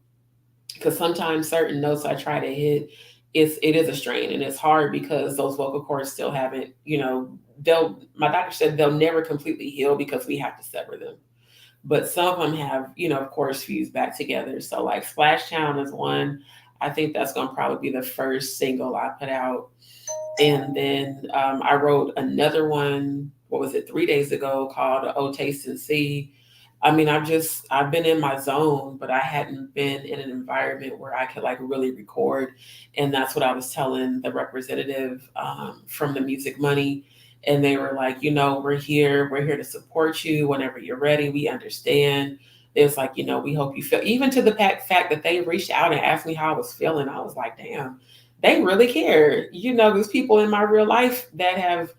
A: because sometimes certain notes I try to hit, it is a strain and it's hard because those vocal cords still haven't, they'll my doctor said they'll never completely heal because we have to sever them, but some of them have, of course, fused back together. So like Splash Town is one. I think that's going to probably be the first single I put out. And then I wrote another one, what was it, 3 days ago called Oh Taste and See. I mean, I've been in my zone, but I hadn't been in an environment where I could like really record. And that's what I was telling the representative from the Music Money. And they were like, we're here to support you whenever you're ready. We understand. It's like, we hope you feel, even to the fact that they reached out and asked me how I was feeling. I was like, damn, they really care. There's people in my real life that have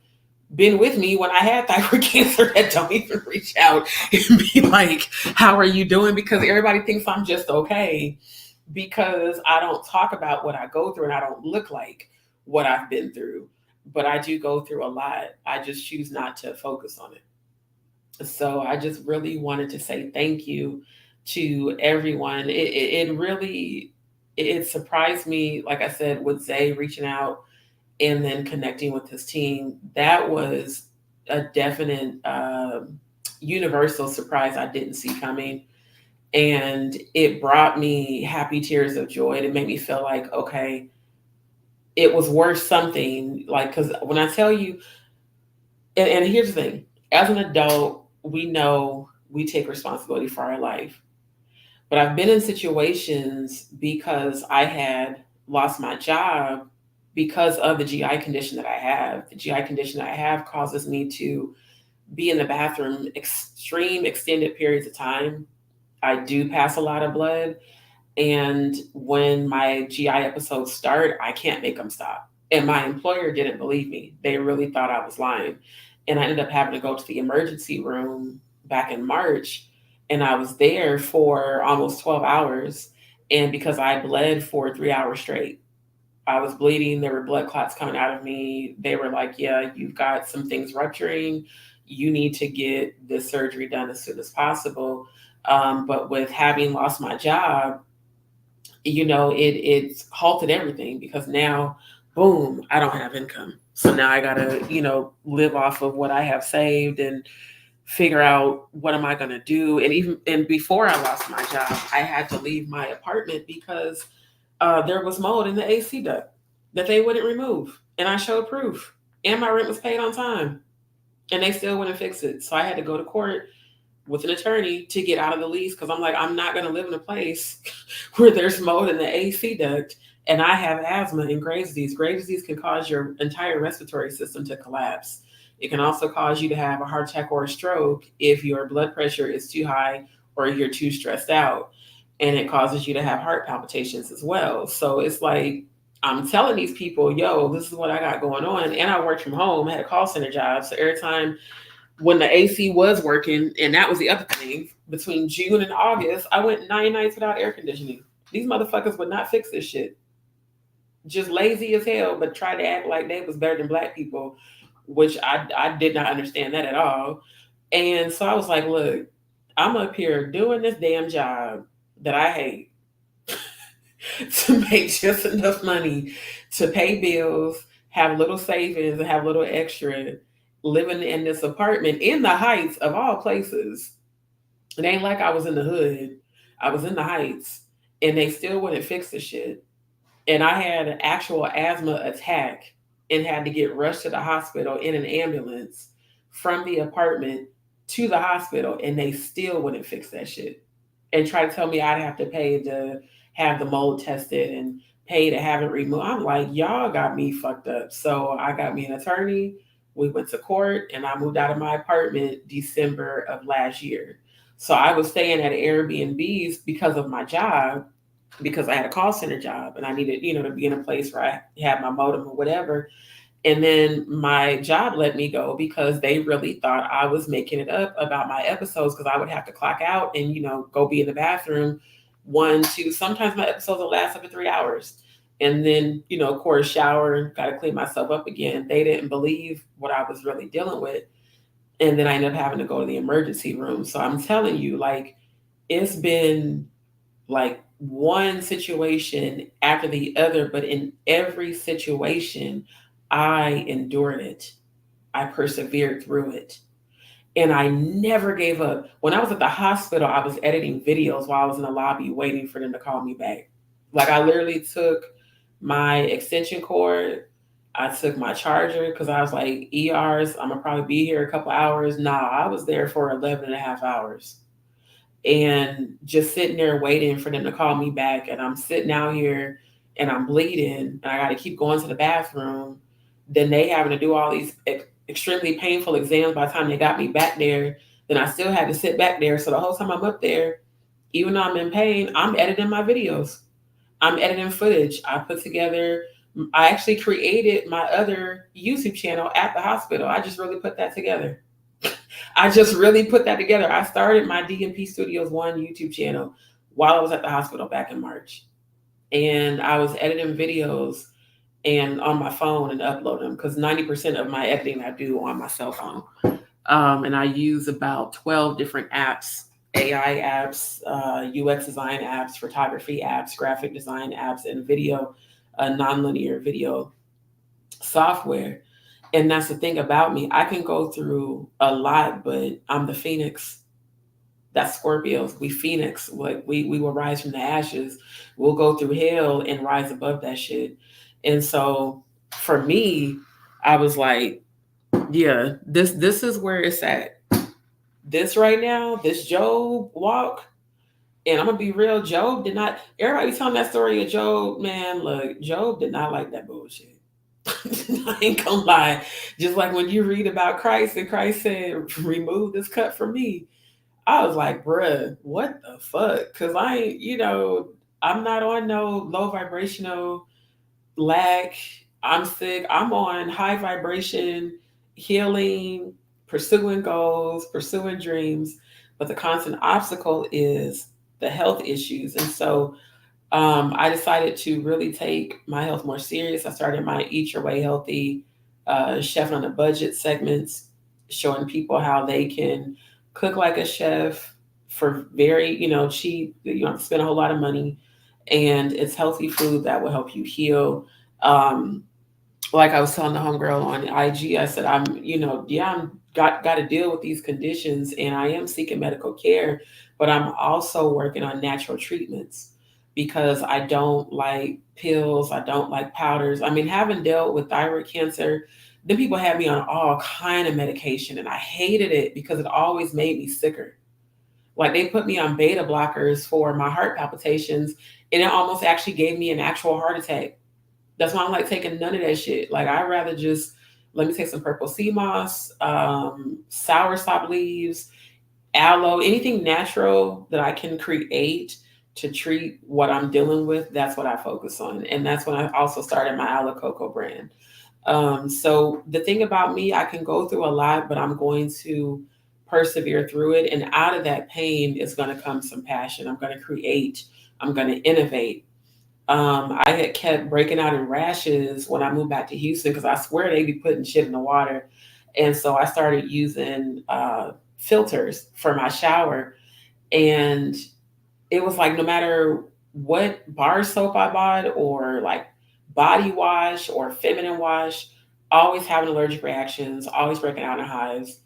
A: been with me when I had thyroid cancer that don't even reach out and be like, how are you doing? Because everybody thinks I'm just okay because I don't talk about what I go through and I don't look like what I've been through. But I do go through a lot. I just choose not to focus on it. So I just really wanted to say thank you to everyone. It really it surprised me, like I said, with Zay reaching out and then connecting with his team. That was a definite universal surprise I didn't see coming. And it brought me happy tears of joy. It made me feel like, okay, it was worth something. Like, because when I tell you, and here's the thing, as an adult, we know we take responsibility for our life. But I've been in situations because I had lost my job because of the GI condition that I have. The GI condition that I have causes me to be in the bathroom extreme extended periods of time. I do pass a lot of blood. And when my GI episodes start, I can't make them stop. And my employer didn't believe me. They really thought I was lying. And I ended up having to go to the emergency room back in March. And I was there for almost 12 hours. And because I bled for 3 hours straight, I was bleeding. There were blood clots coming out of me. They were like, yeah, you've got some things rupturing. You need to get this surgery done as soon as possible. But with having lost my job, it's halted everything because now, boom, I don't have income. So now I gotta, live off of what I have saved and figure out what am I gonna do. And before I lost my job, I had to leave my apartment because there was mold in the AC duct that they wouldn't remove, and I showed proof, and my rent was paid on time, and they still wouldn't fix it. So I had to go to court with an attorney to get out of the lease because I'm like, I'm not going to live in a place where there's mold in the AC duct and I have asthma and Graves' disease. Graves' disease can cause your entire respiratory system to collapse. It can also cause you to have a heart attack or a stroke if your blood pressure is too high or you're too stressed out. And it causes you to have heart palpitations as well. So it's like, I'm telling these people, yo, this is what I got going on. And I worked from home, I had a call center job. So every time when the AC was working, and that was the other thing, between June and August, I went 9 nights without air conditioning. These motherfuckers would not fix this shit. Just lazy as hell, but tried to act like they was better than black people, which I did not understand that at all. And so I was like, look, I'm up here doing this damn job that I hate to make just enough money to pay bills, have little savings, and have little extra, living in this apartment in the Heights of all places. It ain't like I was in the hood. I was in the Heights, and they still wouldn't fix the shit. And I had an actual asthma attack and had to get rushed to the hospital in an ambulance from the apartment to the hospital, and they still wouldn't fix that shit. and try to tell me I'd have to pay to have the mold tested and pay to have it removed. I'm like, y'all got me fucked up. So I got me an attorney. We went to court and I moved out of my apartment December of last year. So I was staying at Airbnbs because of my job, because I had a call center job and I needed, to be in a place where I had my modem or whatever. And then my job let me go because they really thought I was making it up about my episodes, because I would have to clock out and, go be in the bathroom 1, 2. Sometimes my episodes will last up to 3 hours. And then, of course, shower, got to clean myself up again. They didn't believe what I was really dealing with. And then I ended up having to go to the emergency room. So I'm telling you, like, it's been like one situation after the other, but in every situation, I endured it. I persevered through it. And I never gave up. When I was at the hospital, I was editing videos while I was in the lobby waiting for them to call me back. Like, I literally took my extension cord, I took my charger, because I was like, ERs, I'm going to probably be here a couple hours. Nah, I was there for 11 and a half hours. And just sitting there waiting for them to call me back. And I'm sitting out here and I'm bleeding and I got to keep going to the bathroom. Then they having to do all these extremely painful exams by the time they got me back there. Then I still had to sit back there. So the whole time I'm up there, even though I'm in pain, I'm editing my videos. I'm editing footage. I actually created my other YouTube channel at the hospital. I just really put that together. I started my DMP Studios 1 YouTube channel while I was at the hospital back in March. And I was editing videos and on my phone and uploading them, because 90% of my editing I do on my cell phone. And I use about 12 different apps, AI apps, UX design apps, photography apps, graphic design apps, and nonlinear video software. And that's the thing about me. I can go through a lot, but I'm the phoenix. That's Scorpios. We phoenix. Like, we will rise from the ashes. We'll go through hell and rise above that shit. And so for me, I was like, yeah, this is where it's at. This right now, this Job walk, and I'm gonna be real. Job did not. Everybody telling that story of Job, man. Look, Job did not like that bullshit. I ain't gonna lie. Just like when you read about Christ and Christ said, remove this cut from me. I was like, bruh, what the fuck? Because I ain't, I'm not on no low vibrational lack. I'm sick. I'm on high vibration, healing, pursuing goals, pursuing dreams. But the constant obstacle is the health issues. And so I decided to really take my health more serious. I started my Eat Your Way Healthy Chef on a Budget segments, showing people how they can cook like a chef for very, cheap. You don't have to spend a whole lot of money, and it's healthy food that will help you heal. Um, like I was telling the homegirl on IG, I said, I'm got to deal with these conditions, and I am seeking medical care, but I'm also working on natural treatments because I don't like pills, I don't like powders. I mean, having dealt with thyroid cancer, then people had me on all kind of medication, and I hated it because it always made me sicker. Like, they put me on beta blockers for my heart palpitations, and it almost actually gave me an actual heart attack. That's why I'm like taking none of that shit. Like, I'd rather just let me take some purple sea moss, soursop leaves, aloe, anything natural that I can create to treat what I'm dealing with. That's what I focus on. And that's when I also started my Aloe Coco brand. So the thing about me, I can go through a lot, but I'm going to persevere through it. And out of that pain is going to come some passion. I'm going to create, I'm going to innovate. I had kept breaking out in rashes when I moved back to Houston, because I swear they be putting shit in the water. And so I started using filters for my shower. And it was like, no matter what bar soap I bought, or like body wash or feminine wash, always having allergic reactions, always breaking out in hives.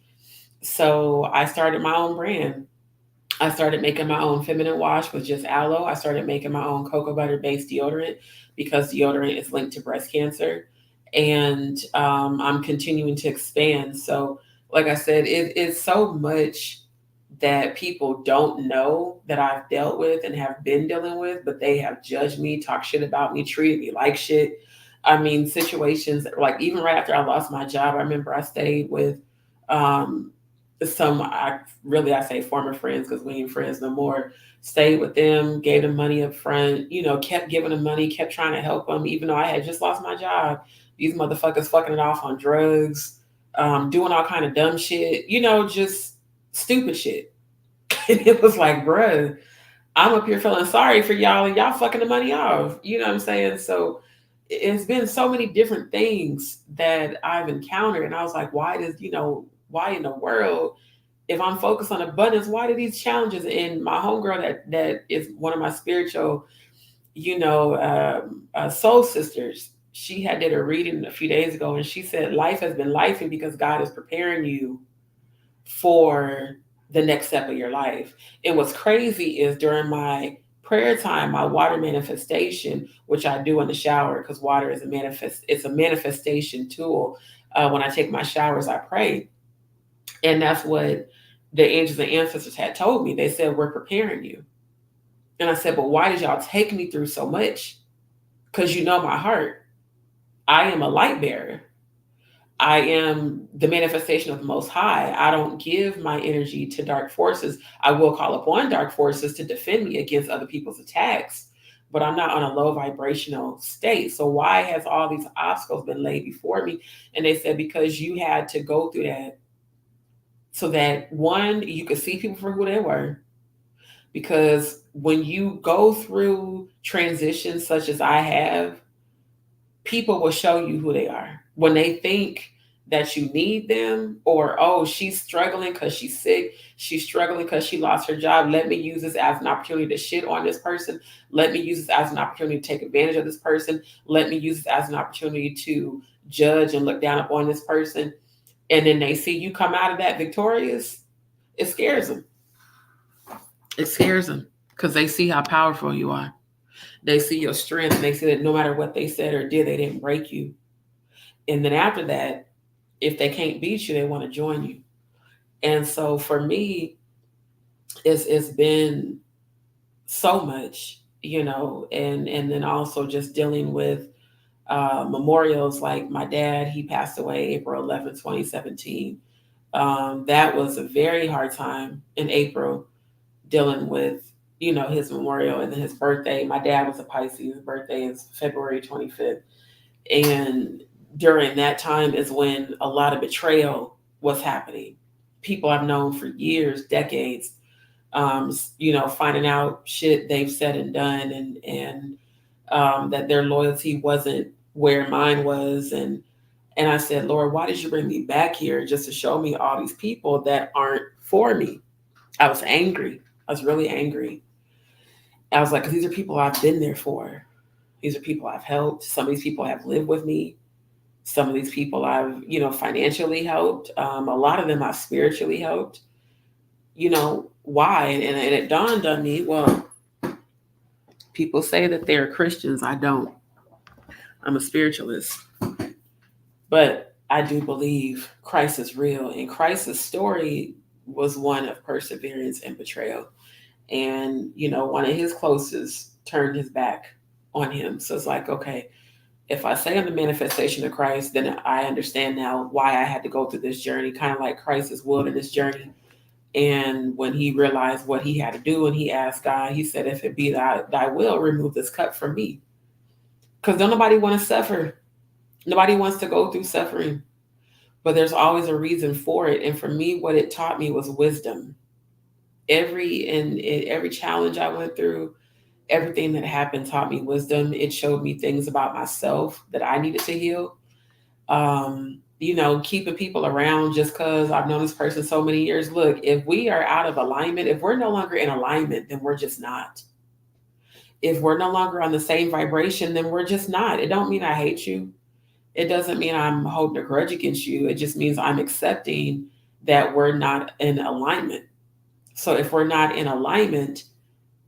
A: So I started my own brand. I started making my own feminine wash with just aloe. I started making my own cocoa butter based deodorant, because deodorant is linked to breast cancer. And I'm continuing to expand. So, like I said, it's so much that people don't know that I've dealt with and have been dealing with, but they have judged me, talked shit about me, treated me like shit. I mean, situations like even right after I lost my job, I remember I stayed with um, some, I say former friends because we ain't friends no more. Stayed with them, gave them money up front, kept giving them money, kept trying to help them, even though I had just lost my job. These motherfuckers fucking it off on drugs, doing all kind of dumb shit, just stupid shit. And it was like, bruh, I'm up here feeling sorry for y'all and y'all fucking the money off. You know what I'm saying? So it's been so many different things that I've encountered. And I was like, why in the world, if I'm focused on abundance, why do these challenges? And my homegirl that is one of my spiritual, soul sisters, she had did a reading a few days ago and she said life has been lifing because God is preparing you for the next step of your life. And what's crazy is during my prayer time, my water manifestation, which I do in the shower, because water is it's a manifestation tool. When I take my showers, I pray. And that's what the angels and ancestors had told me. They said, we're preparing you. And I said, but why did y'all take me through so much? Because you know my heart. I am a light bearer. I am the manifestation of the Most High. I don't give my energy to dark forces. I will call upon dark forces to defend me against other people's attacks, but I'm not on a low vibrational state. So why has all these obstacles been laid before me? And they said, because you had to go through that so that one, you could see people for who they were. Because when you go through transitions such as I have, people will show you who they are. When they think that you need them, or, oh, she's struggling because she's sick, she's struggling because she lost her job. Let me use this as an opportunity to shit on this person. Let me use this as an opportunity to take advantage of this person. Let me use this as an opportunity to judge and look down upon this person. And then they see you come out of that victorious, it scares them. It scares them because they see how powerful you are. They see your strength and they see that no matter what they said or did, they didn't break you. And then after that, if they can't beat you, they want to join you. And so for me, it's been so much, and then also just dealing with memorials. Like my dad, he passed away April 11th, 2017. That was a very hard time in April, dealing with, his memorial and then his birthday. My dad was a Pisces. His birthday is February 25th. And during that time is when a lot of betrayal was happening. People I've known for years, decades, finding out shit they've said and done, and that their loyalty wasn't where mine was. And I said, Lord, why did you bring me back here just to show me all these people that aren't for me? I was angry. I was really angry. I was like, because these are people I've been there for. These are people I've helped. Some of these people have lived with me. Some of these people I've, financially helped. A lot of them I've spiritually helped. Why? And it dawned on me, well, people say that they're Christians. I don't. I'm a spiritualist. But I do believe Christ is real. And Christ's story was one of perseverance and betrayal. And, one of his closest turned his back on him. So it's like, okay, if I say I'm the manifestation of Christ, then I understand now why I had to go through this journey, kind of like Christ's wilderness journey. And when he realized what he had to do and he asked God, he said, if it be thy will, remove this cup from me. Because don't nobody want to suffer. Nobody wants to go through suffering. But there's always a reason for it. And for me, what it taught me was wisdom. Every challenge I went through, everything that happened taught me wisdom. It showed me things about myself that I needed to heal. Keeping people around just because I've known this person so many years. Look, if we are out of alignment, if we're no longer in alignment, then we're just not. If we're no longer on the same vibration, then we're just not. It don't mean I hate you. It doesn't mean I'm holding a grudge against you. It just means I'm accepting that we're not in alignment. So if we're not in alignment,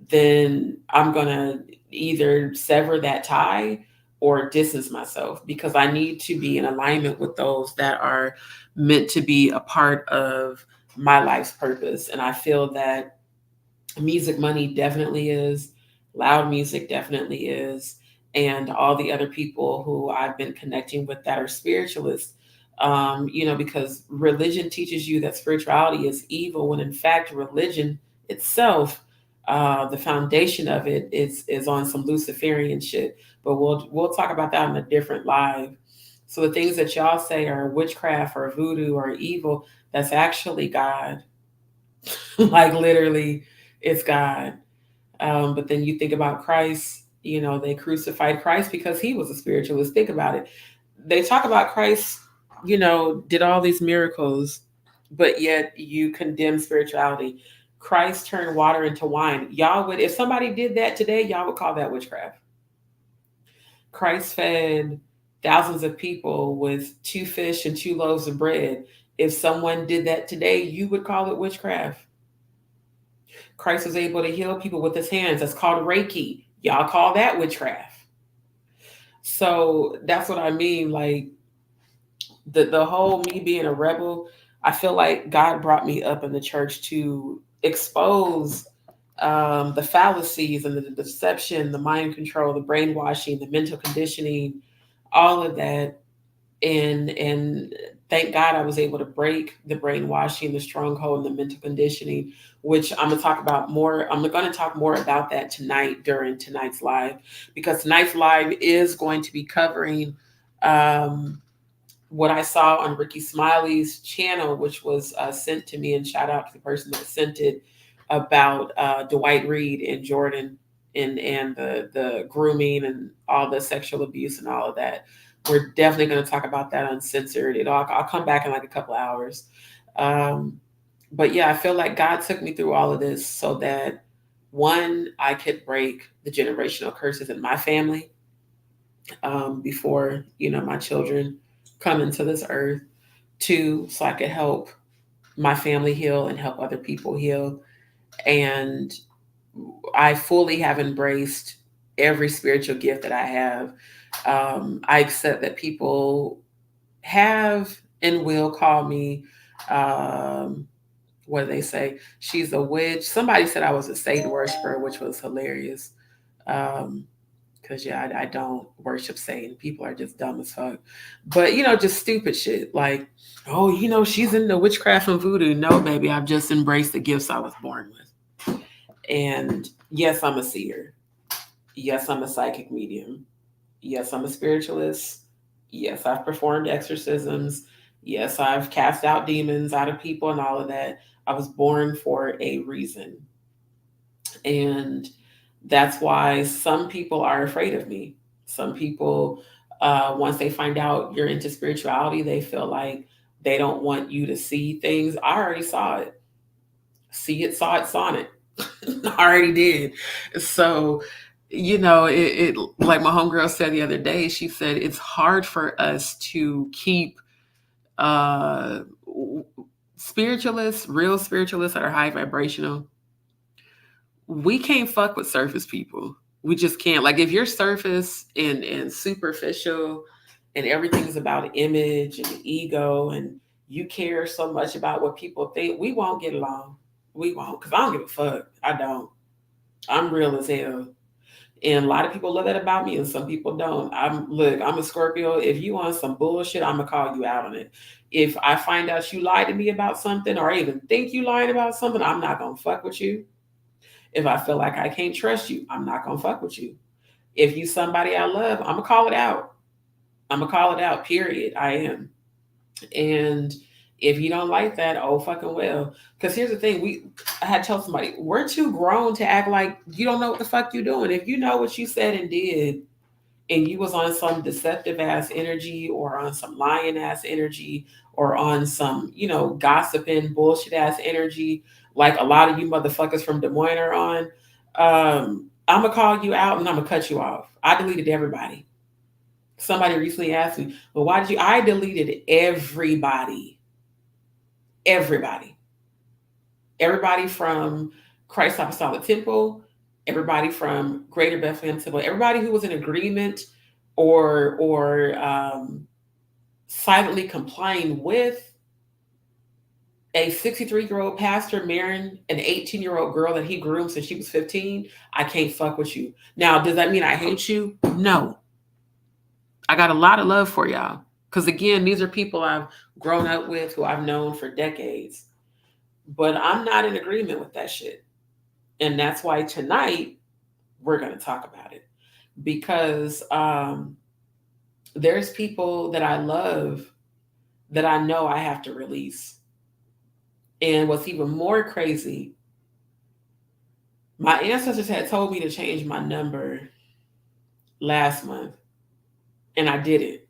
A: then I'm going to either sever that tie or distance myself, because I need to be in alignment with those that are meant to be a part of my life's purpose. And I feel that music money definitely is, loud music definitely is, and all the other people who I've been connecting with that are spiritualists. Because religion teaches you that spirituality is evil, when in fact religion itself, the foundation of it is on some Luciferian shit. But we'll talk about that in a different live. So the things that y'all say are witchcraft or voodoo or evil, that's actually God. Like literally, it's God. But then you think about Christ, they crucified Christ because he was a spiritualist. Think about it. They talk about Christ, did all these miracles, but yet you condemn spirituality. Christ turned water into wine. Y'all would, if somebody did that today, y'all would call that witchcraft. Christ fed thousands of people with 2 fish and 2 loaves of bread. If someone did that today, you would call it witchcraft. Christ was able to heal people with his hands. That's called Reiki. Y'all call that witchcraft. So that's what I mean. Like the whole me being a rebel, I feel like God brought me up in the church to expose the fallacies and the deception, the mind control, the brainwashing, the mental conditioning, all of that. And thank God I was able to break the brainwashing, the stronghold, and the mental conditioning, which I'm gonna talk about more. I'm gonna talk more about that tonight during tonight's live, because tonight's live is going to be covering um, what I saw on Ricky Smiley's channel, which was sent to me, and shout out to the person that sent it, about Dwight Reed and Jordan, and the grooming and all the sexual abuse and all of that. We're definitely going to talk about that uncensored. I'll come back in like a couple of hours. Um, but yeah, I feel like God took me through all of this so that, one, I could break the generational curses in my family before my children come into this earth. Two, so I could help my family heal and help other people heal. And I fully have embraced every spiritual gift that I have. I accept that people have and will call me, um, what do they say? She's a witch. Somebody said I was a Satan worshiper, which was hilarious. Um, Cause yeah, I don't worship Satan. People are just dumb as fuck. But just stupid shit like, oh, she's into witchcraft and voodoo. No, baby, I've just embraced the gifts I was born with. And yes, I'm a seer. Yes, I'm a psychic medium. Yes, I'm a spiritualist. Yes, I've performed exorcisms. Yes, I've cast out demons out of people and all of that. I was born for a reason. And that's why some people are afraid of me. Some people, once they find out you're into spirituality, they feel like they don't want you to see things. I already saw it. See it, saw it, saw it. I already did. So, it like my homegirl said the other day, she said it's hard for us to keep uh spiritualists, real spiritualists that are high vibrational. We can't fuck with surface people. We just can't. Like if you're surface and superficial and everything's about image and ego, and you care so much about what people think, we won't get along. We won't, because I don't give a fuck. I don't. I'm real as hell. And a lot of people love that about me, and some people don't. I'm a Scorpio. If you want some bullshit, I'm gonna call you out on it. If I find out you lied to me about something, or I even think you lied about something, I'm not gonna fuck with you. If I feel like I can't trust you, I'm not gonna fuck with you. If you somebody I love, I'm gonna call it out. I'm gonna call it out. Period. I am. And if you don't like that, oh fucking well. Because here's the thing: I had to tell somebody, we're too grown to act like you don't know what the fuck you're doing. If you know what you said and did, and you was on some deceptive ass energy, or on some lying ass energy, or on some gossiping bullshit ass energy, like a lot of you motherfuckers from Des Moines are on, I'm gonna call you out and I'm gonna cut you off. I deleted everybody. Somebody recently asked me, well, why did you? I deleted everybody. Everybody. Everybody from Christ Apostolic Temple, everybody from Greater Bethlehem Temple, everybody who was in agreement or silently complying with a 63-year-old pastor marrying an 18-year-old girl that he groomed since she was 15, I can't fuck with you. Now, does that mean I hate you? No. I got a lot of love for y'all. Because again, these are people I've grown up with, who I've known for decades. But I'm not in agreement with that shit. And that's why tonight we're going to talk about it. Because there's people that I love that I know I have to release. And what's even more crazy, my ancestors had told me to change my number last month, and I did it.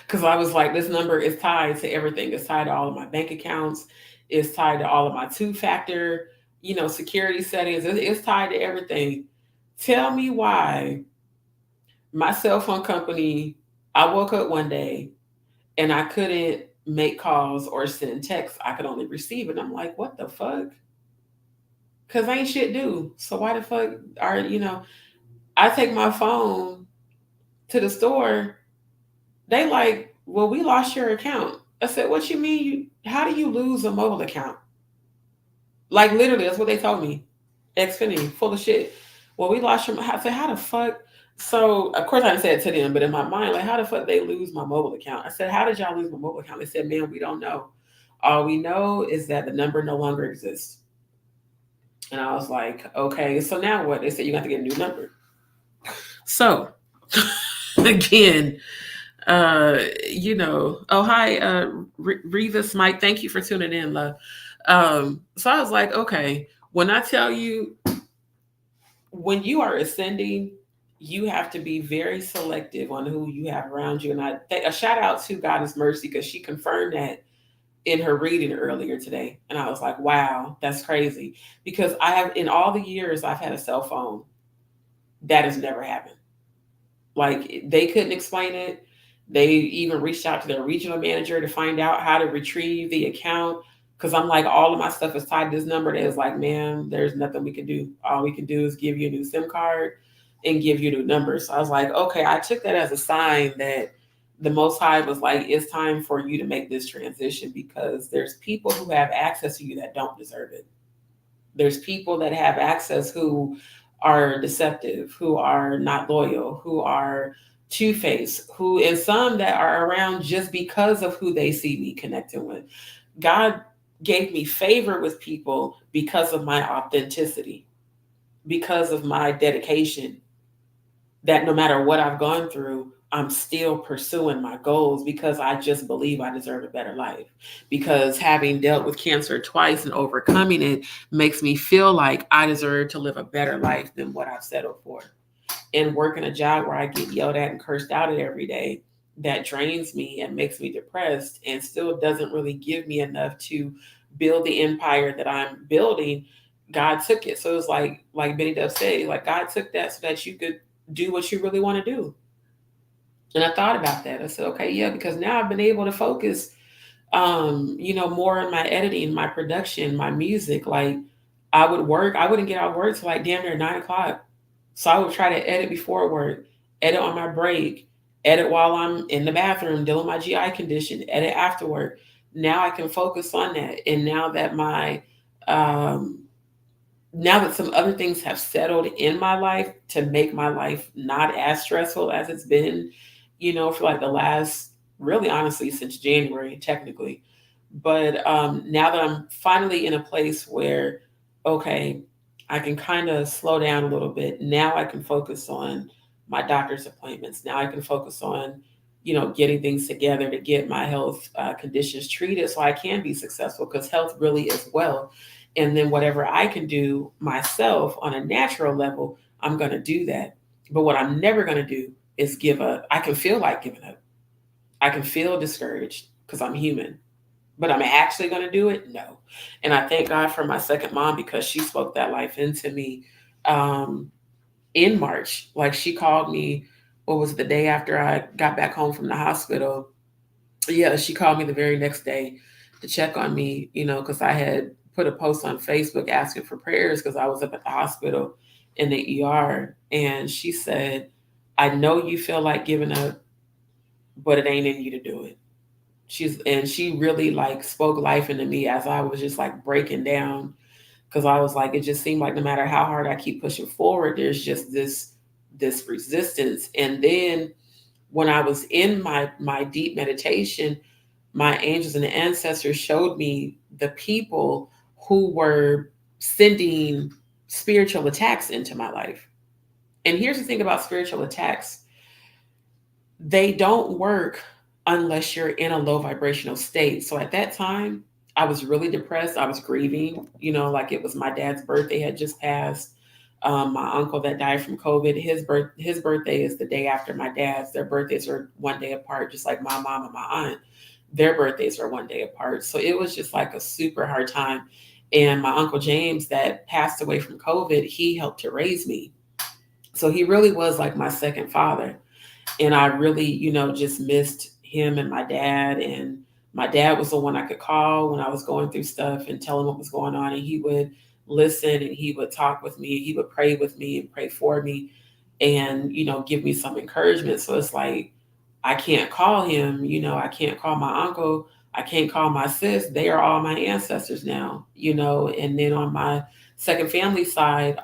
A: Because I was like, this number is tied to everything. It's tied to all of my bank accounts. It's tied to all of my two-factor, security settings. It's tied to everything. Tell me why my cell phone company, I woke up one day and I couldn't make calls or send texts. I could only receive it. I'm like, what the fuck? Because ain't shit due. So why the fuck I take my phone to the store. They like, well, we lost your account. I said, what you mean? How do you lose a mobile account? Like literally, that's what they told me. Xfinity, full of shit. Well, we lost your. I said, how the fuck? So of course I didn't say it to them, but in my mind, like, how the fuck they lose my mobile account? I said, how did y'all lose my mobile account? They said, man, we don't know. All we know is that the number no longer exists. And I was like, okay, so now what? They said you got to get a new number. So again, oh hi, Revis Mike, thank you for tuning in, love. So I was like, okay, when I tell you, when you are ascending, you have to be very selective on who you have around you. And a shout out to Goddess Mercy, because she confirmed that in her reading earlier today. And I was like, wow, that's crazy. Because in all the years I've had a cell phone, that has never happened. Like, they couldn't explain it. They even reached out to their regional manager to find out how to retrieve the account. Because I'm like, all of my stuff is tied to this number. They was like, man, there's nothing we can do. All we can do is give you a new SIM card and give you new numbers. So I was like, okay, I took that as a sign that the Most High was like, it's time for you to make this transition, because there's people who have access to you that don't deserve it. There's people that have access who are deceptive, who are not loyal, who are two-faced, and some that are around just because of who they see me connecting with. God gave me favor with people because of my authenticity, because of my dedication, that no matter what I've gone through, I'm still pursuing my goals, because I just believe I deserve a better life. Because having dealt with cancer twice and overcoming it makes me feel like I deserve to live a better life than what I've settled for. And working a job where I get yelled at and cursed out at every day, that drains me and makes me depressed, and still doesn't really give me enough to build the empire that I'm building. God took it. So it's like Benny Dove said, like, God took that so that you could do what you really want to do. And I thought about that. I said, okay, yeah, because now I've been able to focus, more on my editing, my production, my music. Like, I wouldn't get out of work till like damn near 9 o'clock. So I would try to edit before work, edit on my break, edit while I'm in the bathroom dealing with my GI condition, edit after work. Now I can focus on that. And now that now that some other things have settled in my life to make my life not as stressful as it's been, for like the last, really honestly, since January, technically. But now that I'm finally in a place where, okay, I can kind of slow down a little bit. Now I can focus on my doctor's appointments. Now I can focus on, getting things together to get my health conditions treated so I can be successful, because health really is wealth. And then whatever I can do myself on a natural level, I'm going to do that. But what I'm never going to do is give up. I can feel like giving up. I can feel discouraged, because I'm human. But I'm actually going to do it? No. And I thank God for my second mom, because she spoke that life into me in March. Like, she called me, what was it, the day after I got back home from the hospital? Yeah, she called me the very next day to check on me, because I had put a post on Facebook asking for prayers because I was up at the hospital in the ER. And she said, I know you feel like giving up, but it ain't in you to do it. She really like spoke life into me as I was just like breaking down, because I was like, it just seemed like no matter how hard I keep pushing forward, there's just this resistance. And then when I was in my deep meditation, my angels and the ancestors showed me the people who were sending spiritual attacks into my life. And here's the thing about spiritual attacks: they don't work unless you're in a low vibrational state. So at that time, I was really depressed. I was grieving, like it was my dad's birthday had just passed. My uncle that died from COVID, his birthday is the day after my dad's. Their birthdays are one day apart, just like my mom and my aunt. Their birthdays are one day apart. So it was just like a super hard time. And my uncle James that passed away from COVID, he helped to raise me. So he really was like my second father. And I really, just missed him and my dad. And my dad was the one I could call when I was going through stuff and tell him what was going on. And he would listen and he would talk with me. He would pray with me and pray for me and, give me some encouragement. So it's like, I can't call him, I can't call my uncle. I can't call my sis. They are all my ancestors now, And then on my second family side,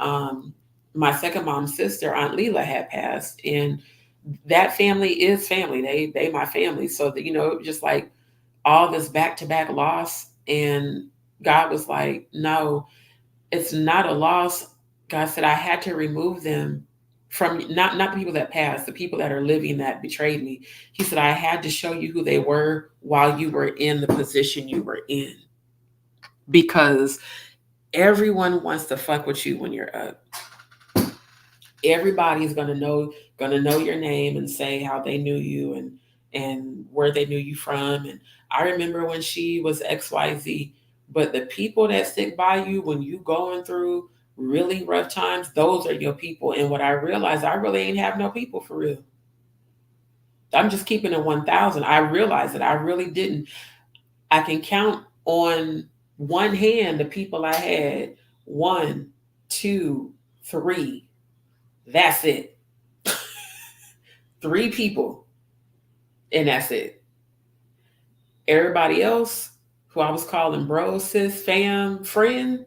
A: my second mom's sister, Aunt Leela, had passed. And that family is family. They my family. So that, just like all this back to back loss. And God was like, no, it's not a loss. God said I had to remove them from not the people that passed, the people that are living that betrayed me. He said I had to show you who they were while you were in the position you were in. Because everyone wants to fuck with you when you're up. Everybody's gonna know your name and say how they knew you and where they knew you from. And I remember when she was XYZ, but the people that stick by you when you going through really rough times, those are your people. And what I realized, I really ain't have no people for real. I'm just keeping it 1,000. I realized that I really didn't. I can count on one hand the people I had. One, two, three. That's it. Three people, and that's it. Everybody else, who I was calling bro, sis, fam, friend,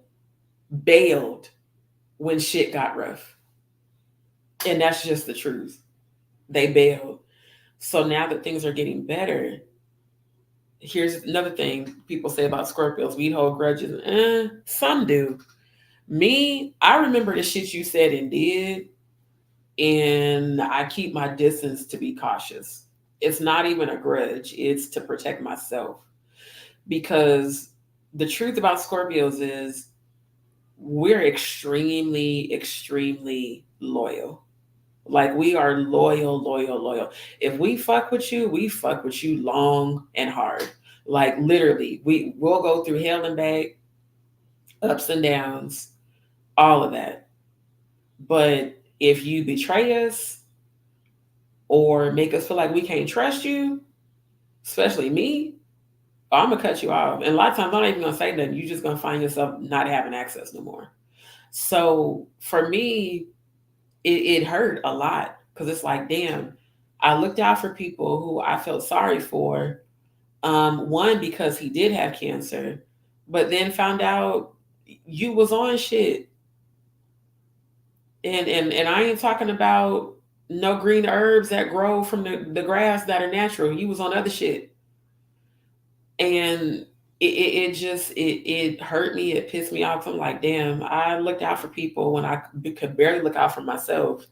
A: bailed when shit got rough. And that's just the truth. They bailed. So now that things are getting better, here's another thing people say about Scorpios: we hold grudges. Some do. Me, I remember the shit you said and did, and I keep my distance to be cautious. It's not even a grudge, it's to protect myself. Because the truth about Scorpios is we're extremely, extremely loyal. Like we are loyal, loyal, loyal. If we fuck with you, we fuck with you long and hard. Like literally, we'll go through hell and back, ups and downs, all of that. But if you betray us or make us feel like we can't trust you, especially me, I'm gonna cut you off. And a lot of times I'm not even gonna say nothing. You're just gonna find yourself not having access no more. So for me, it hurt a lot because it's like, damn, I looked out for people who I felt sorry for. One, because he did have cancer, but then found out you was on shit. And I ain't talking about no green herbs that grow from the grass that are natural. You was on other shit. And it just it hurt me. It pissed me off. I'm like, damn, I looked out for people when I could barely look out for myself.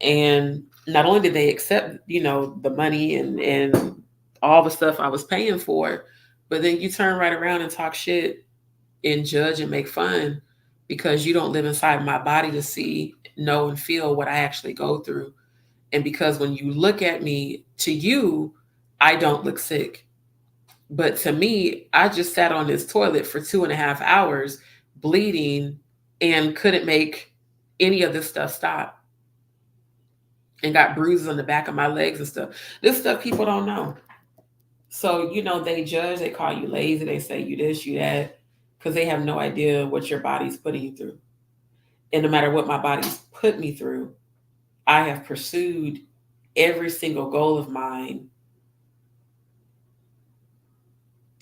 A: And not only did they accept, the money and all the stuff I was paying for, but then you turn right around and talk shit and judge and make fun because you don't live inside my body to see, know, and feel what I actually go through. And because when you look at me, to you, I don't look sick. But to me, I just sat on this toilet for 2.5 hours bleeding and couldn't make any of this stuff stop and got bruises on the back of my legs and stuff. This stuff people don't know. So, they judge, they call you lazy, they say you this, you that, because they have no idea what your body's putting you through. And no matter what my body's put me through, I have pursued every single goal of mine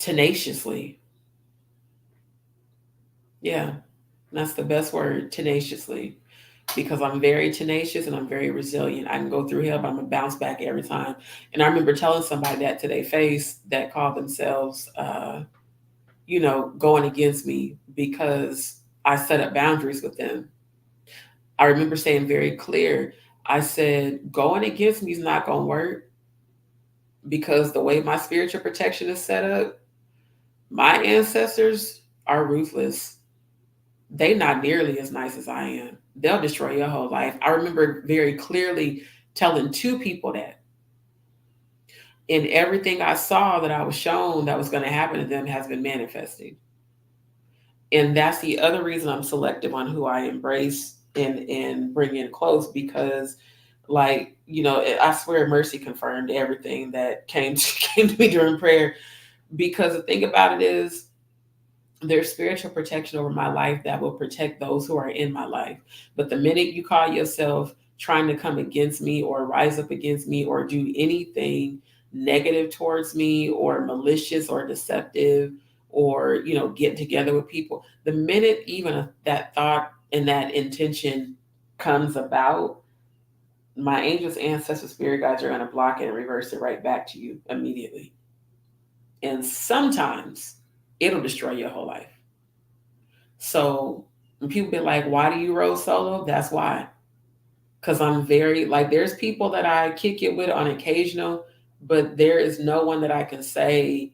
A: tenaciously. Yeah, that's the best word, tenaciously. Because I'm very tenacious and I'm very resilient. I can go through hell, but I'm gonna bounce back every time. And I remember telling somebody that to their face that called themselves, going against me because I set up boundaries with them. I remember saying very clear, I said, going against me is not gonna work because the way my spiritual protection is set up, my ancestors are ruthless. They not nearly as nice as I am. They'll destroy your whole life. I remember very clearly telling two people that. And everything I saw that I was shown that was going to happen to them has been manifesting. And that's the other reason I'm selective on who I embrace and bring in close because I swear mercy confirmed everything that came to me during prayer. Because the thing about it is there's spiritual protection over my life that will protect those who are in my life. But the minute you call yourself trying to come against me or rise up against me or do anything negative towards me or malicious or deceptive or getting together with people, the minute even that thought and that intention comes about, my angels, ancestors, spirit guides are going to block it and reverse it right back to you immediately. And sometimes it'll destroy your whole life. So when people be like, why do you roll solo? That's why. Because I'm very, there's people that I kick it with on occasional, but there is no one that I can say,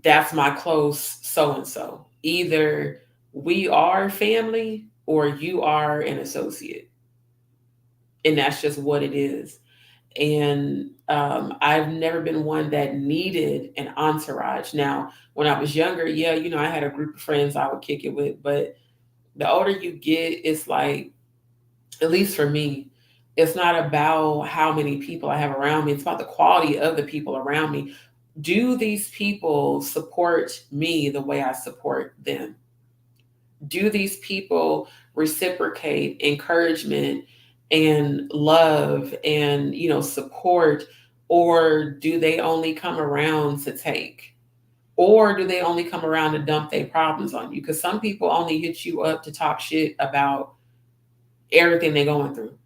A: that's my close so and so. Either we are family or you are an associate. And that's just what it is. And I've never been one that needed an entourage. Now, when I was younger, yeah, I had a group of friends I would kick it with, but the older you get, it's like, at least for me, it's not about how many people I have around me. It's about the quality of the people around me. Do these people support me the way I support them? Do these people reciprocate encouragement and love and, support? Or do they only come around to take? Or do they only come around to dump their problems on you? Because some people only hit you up to talk shit about everything they're going through.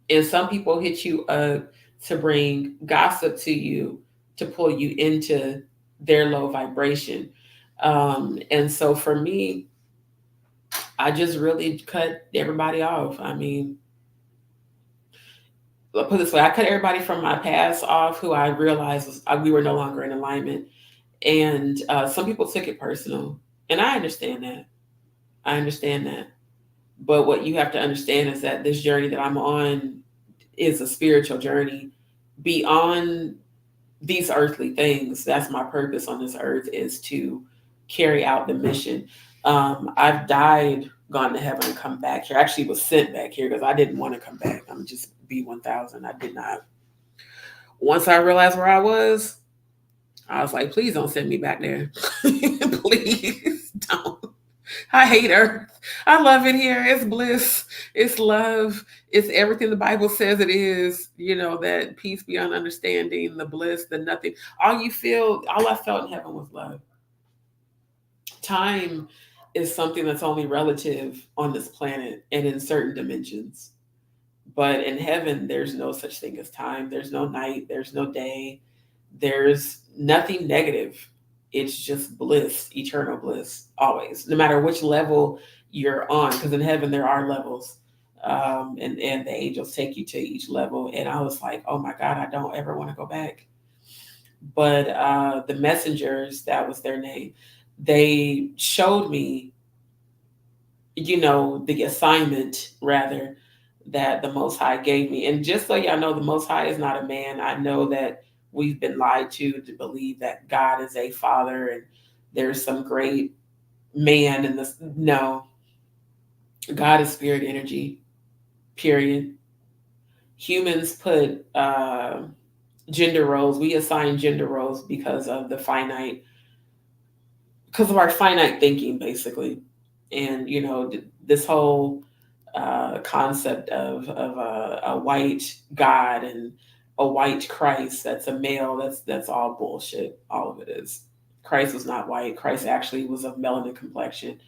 A: And some people hit you up to bring gossip to you, to pull you into their low vibration. And so for me, I just really cut everybody off. I mean, I'll put it this way, I cut everybody from my past off who I realized we were no longer in alignment. And some people took it personal. And I understand that. I understand that. But what you have to understand is that this journey that I'm on is a spiritual journey beyond these earthly things. That's my purpose on this earth, is to carry out the mission. I've died, gone to heaven, and come back here. I actually was sent back here because I didn't want to come back. I'm just B1000. I did not. Once I realized where I was like, please don't send me back there. Please don't. I hate Earth. I love it here. It's bliss. It's love. It's everything the Bible says it is. That peace beyond understanding, the bliss, the nothing. All I felt in heaven was love. Time is something that's only relative on this planet and in certain dimensions. But in heaven, there's no such thing as time. There's no night. There's no day. There's nothing negative. It's just bliss, eternal bliss, always, no matter which level you're on. Because in heaven, there are levels. And the angels take you to each level. And I was like, oh my God, I don't ever want to go back. But the messengers, that was their name, they showed me, the assignment, rather, that the Most High gave me. And just so y'all know, the Most High is not a man. I know that we've been lied to believe that God is a father and there's some great man in this. No, God is spirit energy, period. Humans put gender roles. We assign gender roles because of our finite thinking, basically. And, this whole concept of a white God and a white Christ that's a male. That's all bullshit. All of it is. Christ was not white. Christ actually was of melanin complexion.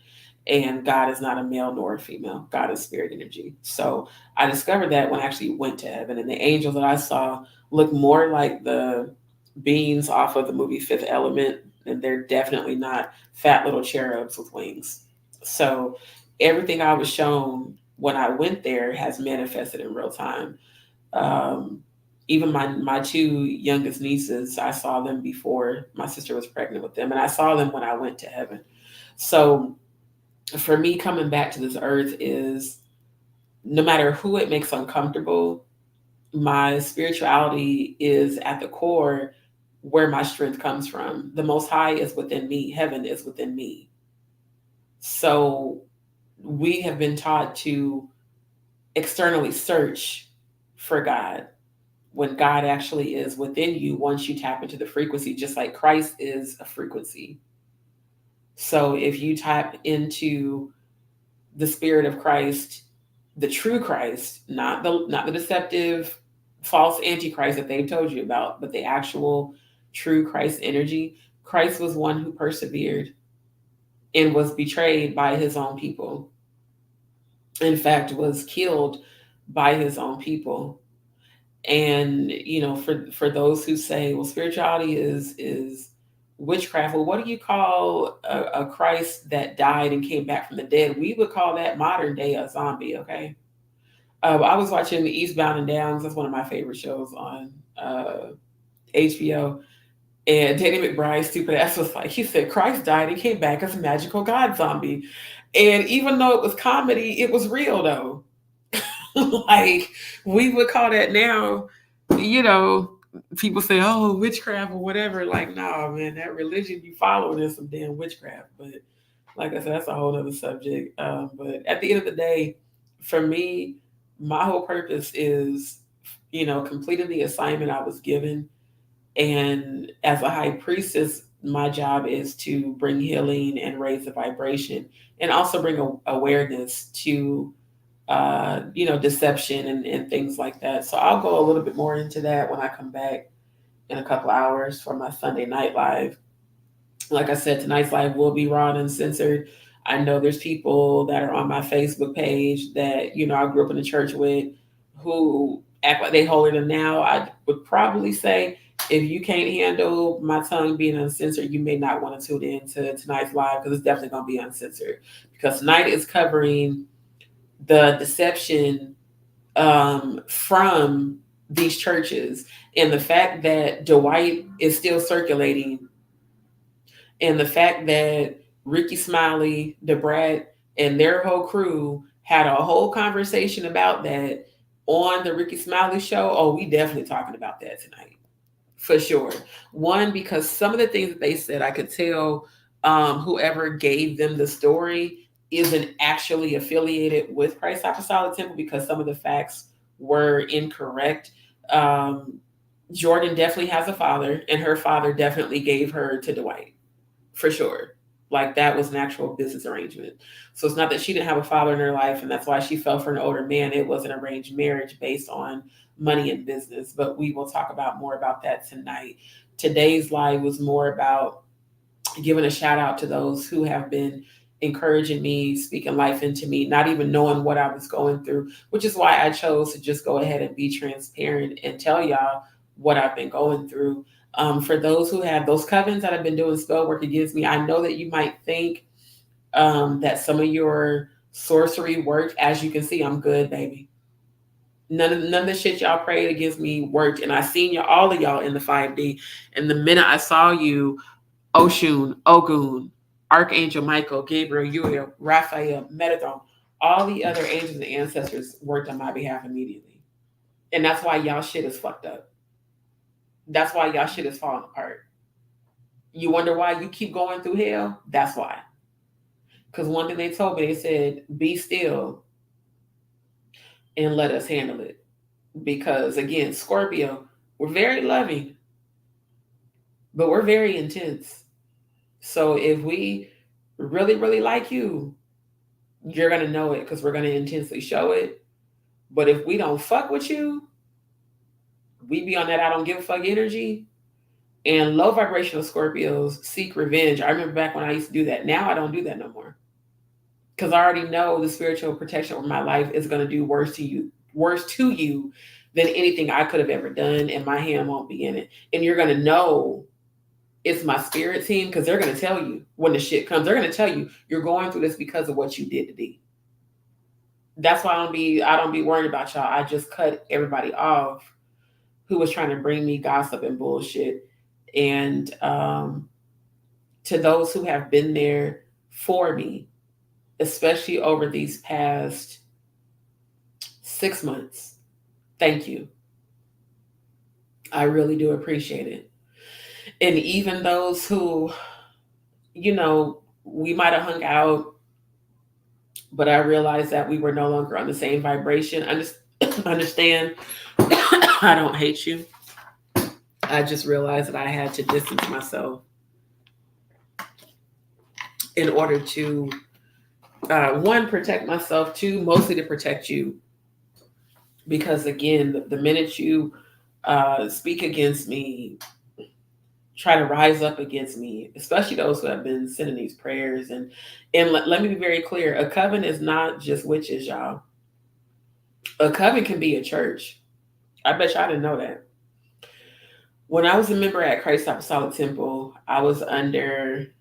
A: And God is not a male nor a female. God is spirit energy. So I discovered that when I actually went to heaven. And the angels that I saw looked more like the beings off of the movie Fifth Element. And they're definitely not fat little cherubs with wings. So everything I was shown when I went there has manifested in real time. Um, Even my two youngest nieces, I saw them before my sister was pregnant with them, and I saw them when I went to heaven. So for me, coming back to this earth is no matter who it makes uncomfortable, my spirituality is at the core where my strength comes from. The Most High is within me, heaven is within me. So we have been taught to externally search for God when God actually is within you once you tap into the frequency, just like Christ is a frequency. So if you tap into the spirit of Christ, the true Christ, not the deceptive false antichrist that they've told you about, but the actual true Christ energy, Christ was one who persevered and was betrayed by his own people. In fact, was killed by his own people. And for those who say, well, spirituality is witchcraft, well, what do you call a Christ that died and came back from the dead? We would call that modern day a zombie. Okay. I was watching Eastbound and Downs. That's one of my favorite shows on HBO. And Danny McBride's stupid ass was like, he said Christ died and came back as a magical god zombie. And even though it was comedy, it was real though. Like we would call that now, you know, people say, oh, witchcraft or whatever. Like, nah, man, that religion you following is some damn witchcraft. But like I said, that's a whole other subject. But at the end of the day, for me, my whole purpose is, completing the assignment I was given. And as a high priestess, my job is to bring healing and raise the vibration and also bring awareness to deception and things like that. So I'll go a little bit more into that when I come back in a couple hours for my Sunday night live. Like I said, tonight's live will be raw and uncensored. I know there's people that are on my Facebook page that, I grew up in the church with who act like they holier than now. I would probably say if you can't handle my tongue being uncensored, you may not want to tune in to tonight's live because it's definitely going to be uncensored. Because tonight is covering the deception from these churches and the fact that Dwight is still circulating and the fact that Ricky Smiley, DeBrat, and their whole crew had a whole conversation about that on the Ricky Smiley show. Oh, we definitely talking about that tonight. For sure. One, because some of the things that they said, I could tell whoever gave them the story isn't actually affiliated with Christ Apostolic Temple because some of the facts were incorrect. Jordan definitely has a father, and her father definitely gave her to Dwight, for sure. Like that was an actual business arrangement. So it's not that she didn't have a father in her life, and that's why she fell for an older man. It was an arranged marriage based on money and business. But we will talk about more about that tonight. Today's live was more about giving a shout out to those who have been encouraging me, speaking life into me, not even knowing what I was going through, which is why I chose to just go ahead and be transparent and tell y'all what I've been going through. For those who have those covens that have been doing spell work against me, I know that you might think that some of your sorcery worked. As you can see, I'm good, baby. None of the shit y'all prayed against me worked. And I seen y'all, all of y'all in the 5D. And the minute I saw you, Oshun, Ogun, Archangel Michael, Gabriel, Uriel, Raphael, Metatron, all the other angels and ancestors worked on my behalf immediately. And that's why y'all shit is fucked up. That's why y'all shit is falling apart. You wonder why you keep going through hell? That's why. Because one thing they told me, they said, be still and let us handle it. Because again, Scorpio, we're very loving, but we're very intense. So if we really, really like you, you're going to know it because we're going to intensely show it. But if we don't fuck with you, we be on that I don't give a fuck energy. And low vibrational Scorpios seek revenge. I remember back when I used to do that. Now I don't do that no more. Because I already know the spiritual protection of my life is going to do worse to you than anything I could have ever done, and my hand won't be in it. And you're going to know it's my spirit team because they're going to tell you when the shit comes. They're going to tell you you're going through this because of what you did to D. That's why I don't be worried about y'all. I just cut everybody off who was trying to bring me gossip and bullshit. And to those who have been there for me, especially over these past 6 months, thank you. I really do appreciate it. And even those who, we might have hung out, but I realized that we were no longer on the same vibration. I just understand. I don't hate you. I just realized that I had to distance myself in order to, one, protect myself, two, mostly to protect you. Because again, the minute you speak against me, try to rise up against me, especially those who have been sending these prayers. And let me be very clear, a coven is not just witches, y'all. A coven can be a church. I bet y'all didn't know that. When I was a member at Christ Apostolic Temple, I was under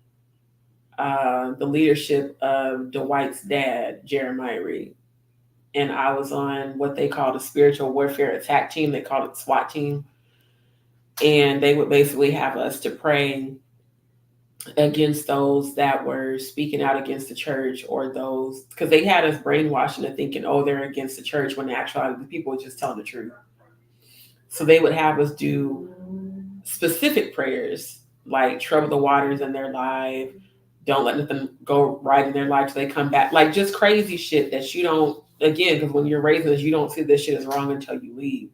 A: the leadership of Dwight's dad, Jeremiah Reed. And I was on what they called a spiritual warfare attack team. They called it SWAT team. And they would basically have us to pray against those that were speaking out against the church, or those, because they had us brainwashed into thinking, oh, they're against the church, when actually the people were just telling the truth. So they would have us do specific prayers, like trouble the waters in their life, don't let nothing go right in their life till they come back. Like just crazy shit that you don't, again, because when you're raising us, you don't see this shit is wrong until you leave.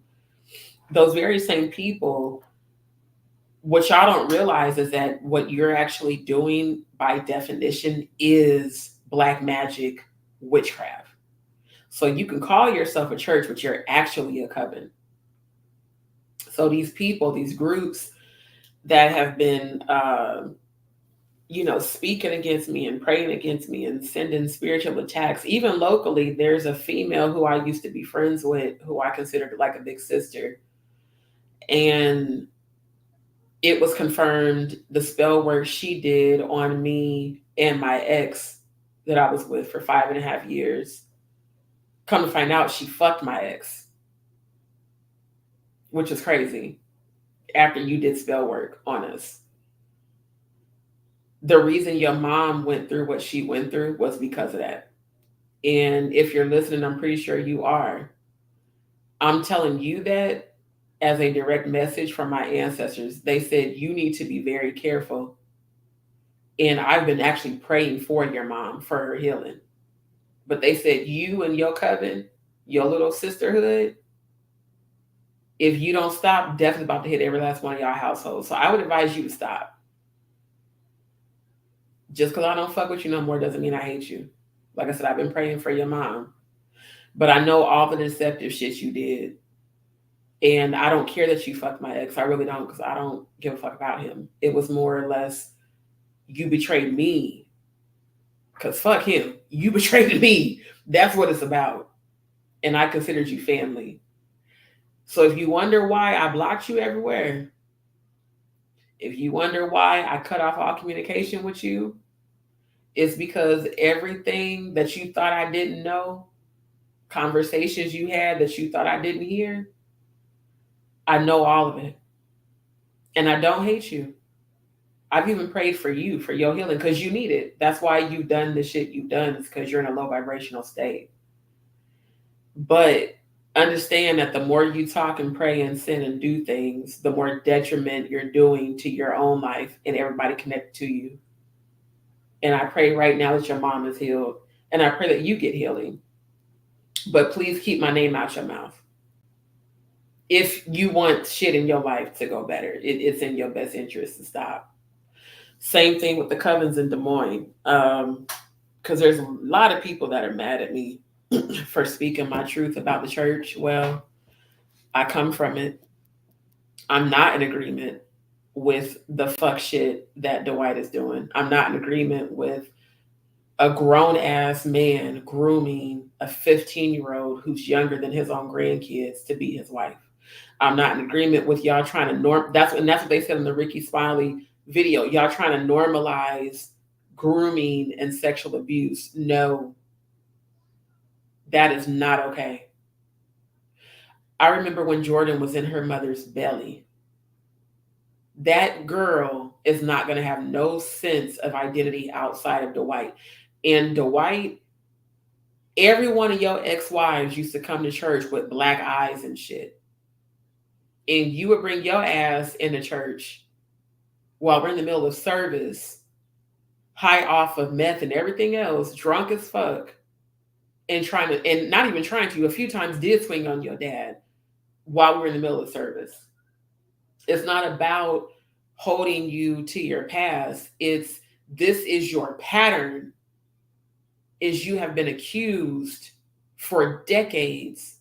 A: Those very same people, what y'all don't realize is that what you're actually doing by definition is black magic witchcraft. So you can call yourself a church, but you're actually a coven. So these people, these groups that have been, speaking against me and praying against me and sending spiritual attacks, even locally, there's a female who I used to be friends with, who I considered like a big sister. And it was confirmed the spell work she did on me and my ex that I was with for 5.5 years. Come to find out, she fucked my ex, which is crazy, after you did spell work on us. The reason your mom went through what she went through was because of that. And if you're listening, I'm pretty sure you are. I'm telling you that as a direct message from my ancestors. They said, you need to be very careful. And I've been actually praying for your mom, for her healing. But they said, you and your coven, your little sisterhood, if you don't stop, definitely about to hit every last one of y'all households. So I would advise you to stop. Just because I don't fuck with you no more doesn't mean I hate you. Like I said, I've been praying for your mom. But I know all the deceptive shit you did. And I don't care that you fucked my ex. I really don't, because I don't give a fuck about him. It was more or less, you betrayed me. Because fuck him. You betrayed me. That's what it's about. And I considered you family. So if you wonder why I blocked you everywhere, if you wonder why I cut off all communication with you, it's because everything that you thought I didn't know, conversations you had that you thought I didn't hear, I know all of it. And I don't hate you. I've even prayed for you, for your healing, because you need it. That's why you've done the shit you've done, is because you're in a low vibrational state. But understand that the more you talk and pray and sin and do things, the more detriment you're doing to your own life and everybody connected to you. And I pray right now that your mom is healed. And I pray that you get healing. But please keep my name out your mouth. If you want shit in your life to go better, it's in your best interest to stop. Same thing with the covens in Des Moines. Because there's a lot of people that are mad at me for speaking my truth about the church. Well, I come from it. I'm not in agreement with the fuck shit that Dwight is doing. I'm not in agreement with a grown ass man grooming a 15-year-old who's younger than his own grandkids to be his wife. I'm not in agreement with y'all trying to that's what they said in the Ricky Smiley video. Y'all trying to normalize grooming and sexual abuse. No, that is not okay. I remember when Jordan was in her mother's belly. That girl is not going to have no sense of identity outside of Dwight. And Dwight, every one of your ex-wives used to come to church with black eyes and shit. And you would bring your ass into church while we're in the middle of service, high off of meth and everything else, drunk as fuck, and not even trying to, a few times did swing on your dad while we were in the middle of service. It's not about holding you to your past. This is your pattern, is you have been accused for decades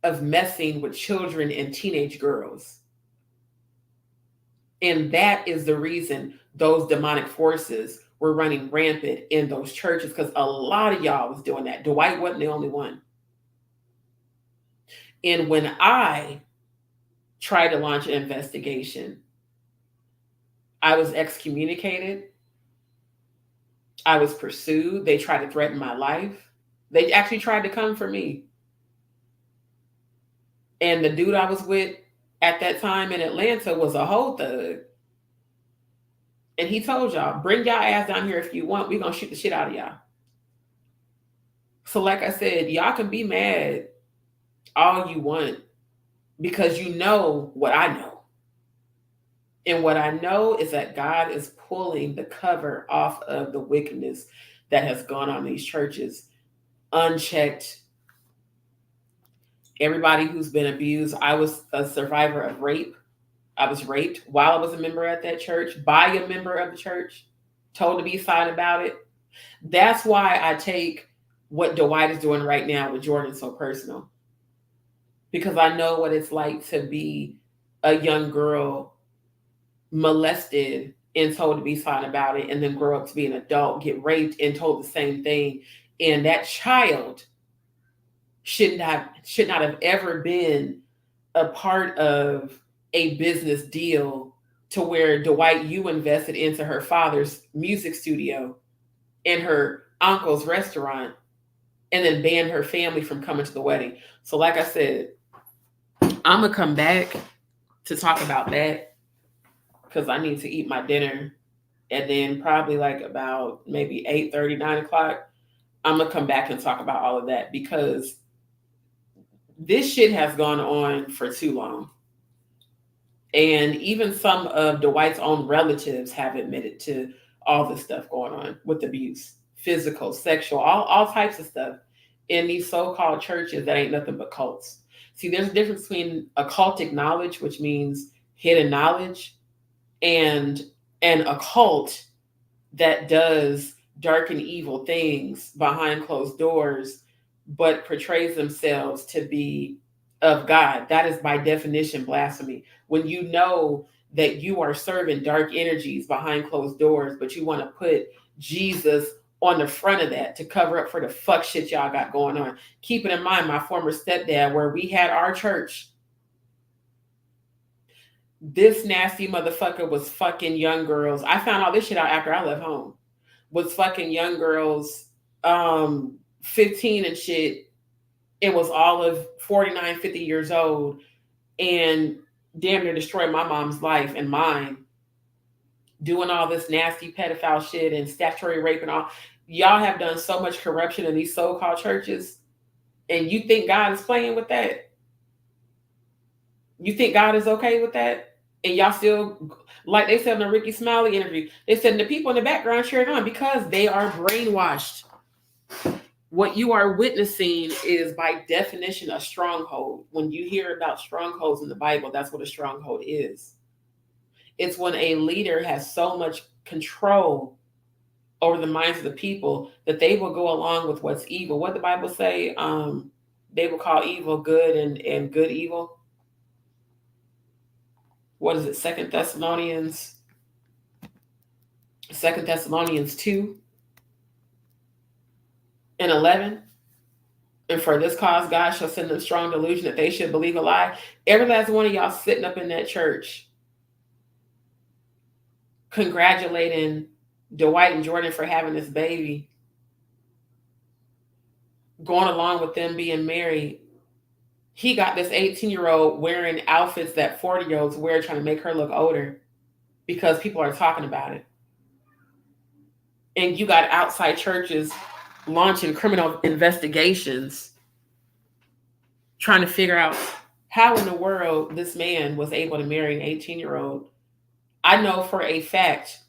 A: of messing with children and teenage girls. And that is the reason those demonic forces were running rampant in those churches, because a lot of y'all was doing that. Dwight wasn't the only one. And when I tried to launch an investigation, I was excommunicated. I was pursued. They tried to threaten my life. They actually tried to come for me. And the dude I was with at that time in Atlanta was a whole thug. And he told y'all, bring y'all ass down here if you want. We're going to shoot the shit out of y'all. So like I said, y'all can be mad all you want, because you know what I know. And what I know is that God is pulling the cover off of the wickedness that has gone on in these churches unchecked. Everybody who's been abused. I was a survivor of rape. I was raped while I was a member at that church, by a member of the church, told to be silent about it. That's why I take what Dwight is doing right now with Jordan so personal. Because I know what it's like to be a young girl molested and told to be silent about it, and then grow up to be an adult, get raped and told the same thing. And that child should not have ever been a part of a business deal to where Dwight, you invested into her father's music studio and her uncle's restaurant, and then banned her family from coming to the wedding. So like I said, I'm going to come back to talk about that, because I need to eat my dinner. And then probably like about maybe 8:30, 9 o'clock, I'm going to come back and talk about all of that, because this shit has gone on for too long. And even some of Dwight's own relatives have admitted to all this stuff going on with abuse, physical, sexual, all types of stuff in these so-called churches that ain't nothing but cults. See, there's a difference between occultic knowledge, which means hidden knowledge, and an occult that does dark and evil things behind closed doors, but portrays themselves to be of God. That is by definition blasphemy. When you know that you are serving dark energies behind closed doors, but you want to put Jesus on the front of that to cover up for the fuck shit y'all got going on. Keeping in mind, my former stepdad, where we had our church, this nasty motherfucker was fucking young girls. I found all this shit out after I left home. Was fucking young girls, 15 and shit. It was all of 49, 50 years old, and damn near destroyed my mom's life and mine, doing all this nasty pedophile shit and statutory rape and all. Y'all have done so much corruption in these so-called churches, and you think God is playing with that? You think God is okay with that? And y'all still, like they said in the Ricky Smiley interview, they said the people in the background cheering on because they are brainwashed. What you are witnessing is by definition a stronghold. When you hear about strongholds in the Bible, that's what a stronghold is. It's when a leader has so much control over the minds of the people that they will go along with what's evil. What the Bible say? They will call evil good and good evil. what is it, Second Thessalonians 2 and 11. And for this cause, God shall send them strong delusion that they should believe a lie. Every last one of y'all sitting up in that church congratulating Dwight and Jordan for having this baby, going along with them being married. He got this 18-year-old wearing outfits that 40-year-olds wear, trying to make her look older because people are talking about it. And you got outside churches launching criminal investigations, trying to figure out how in the world this man was able to marry an 18-year-old. I know for a fact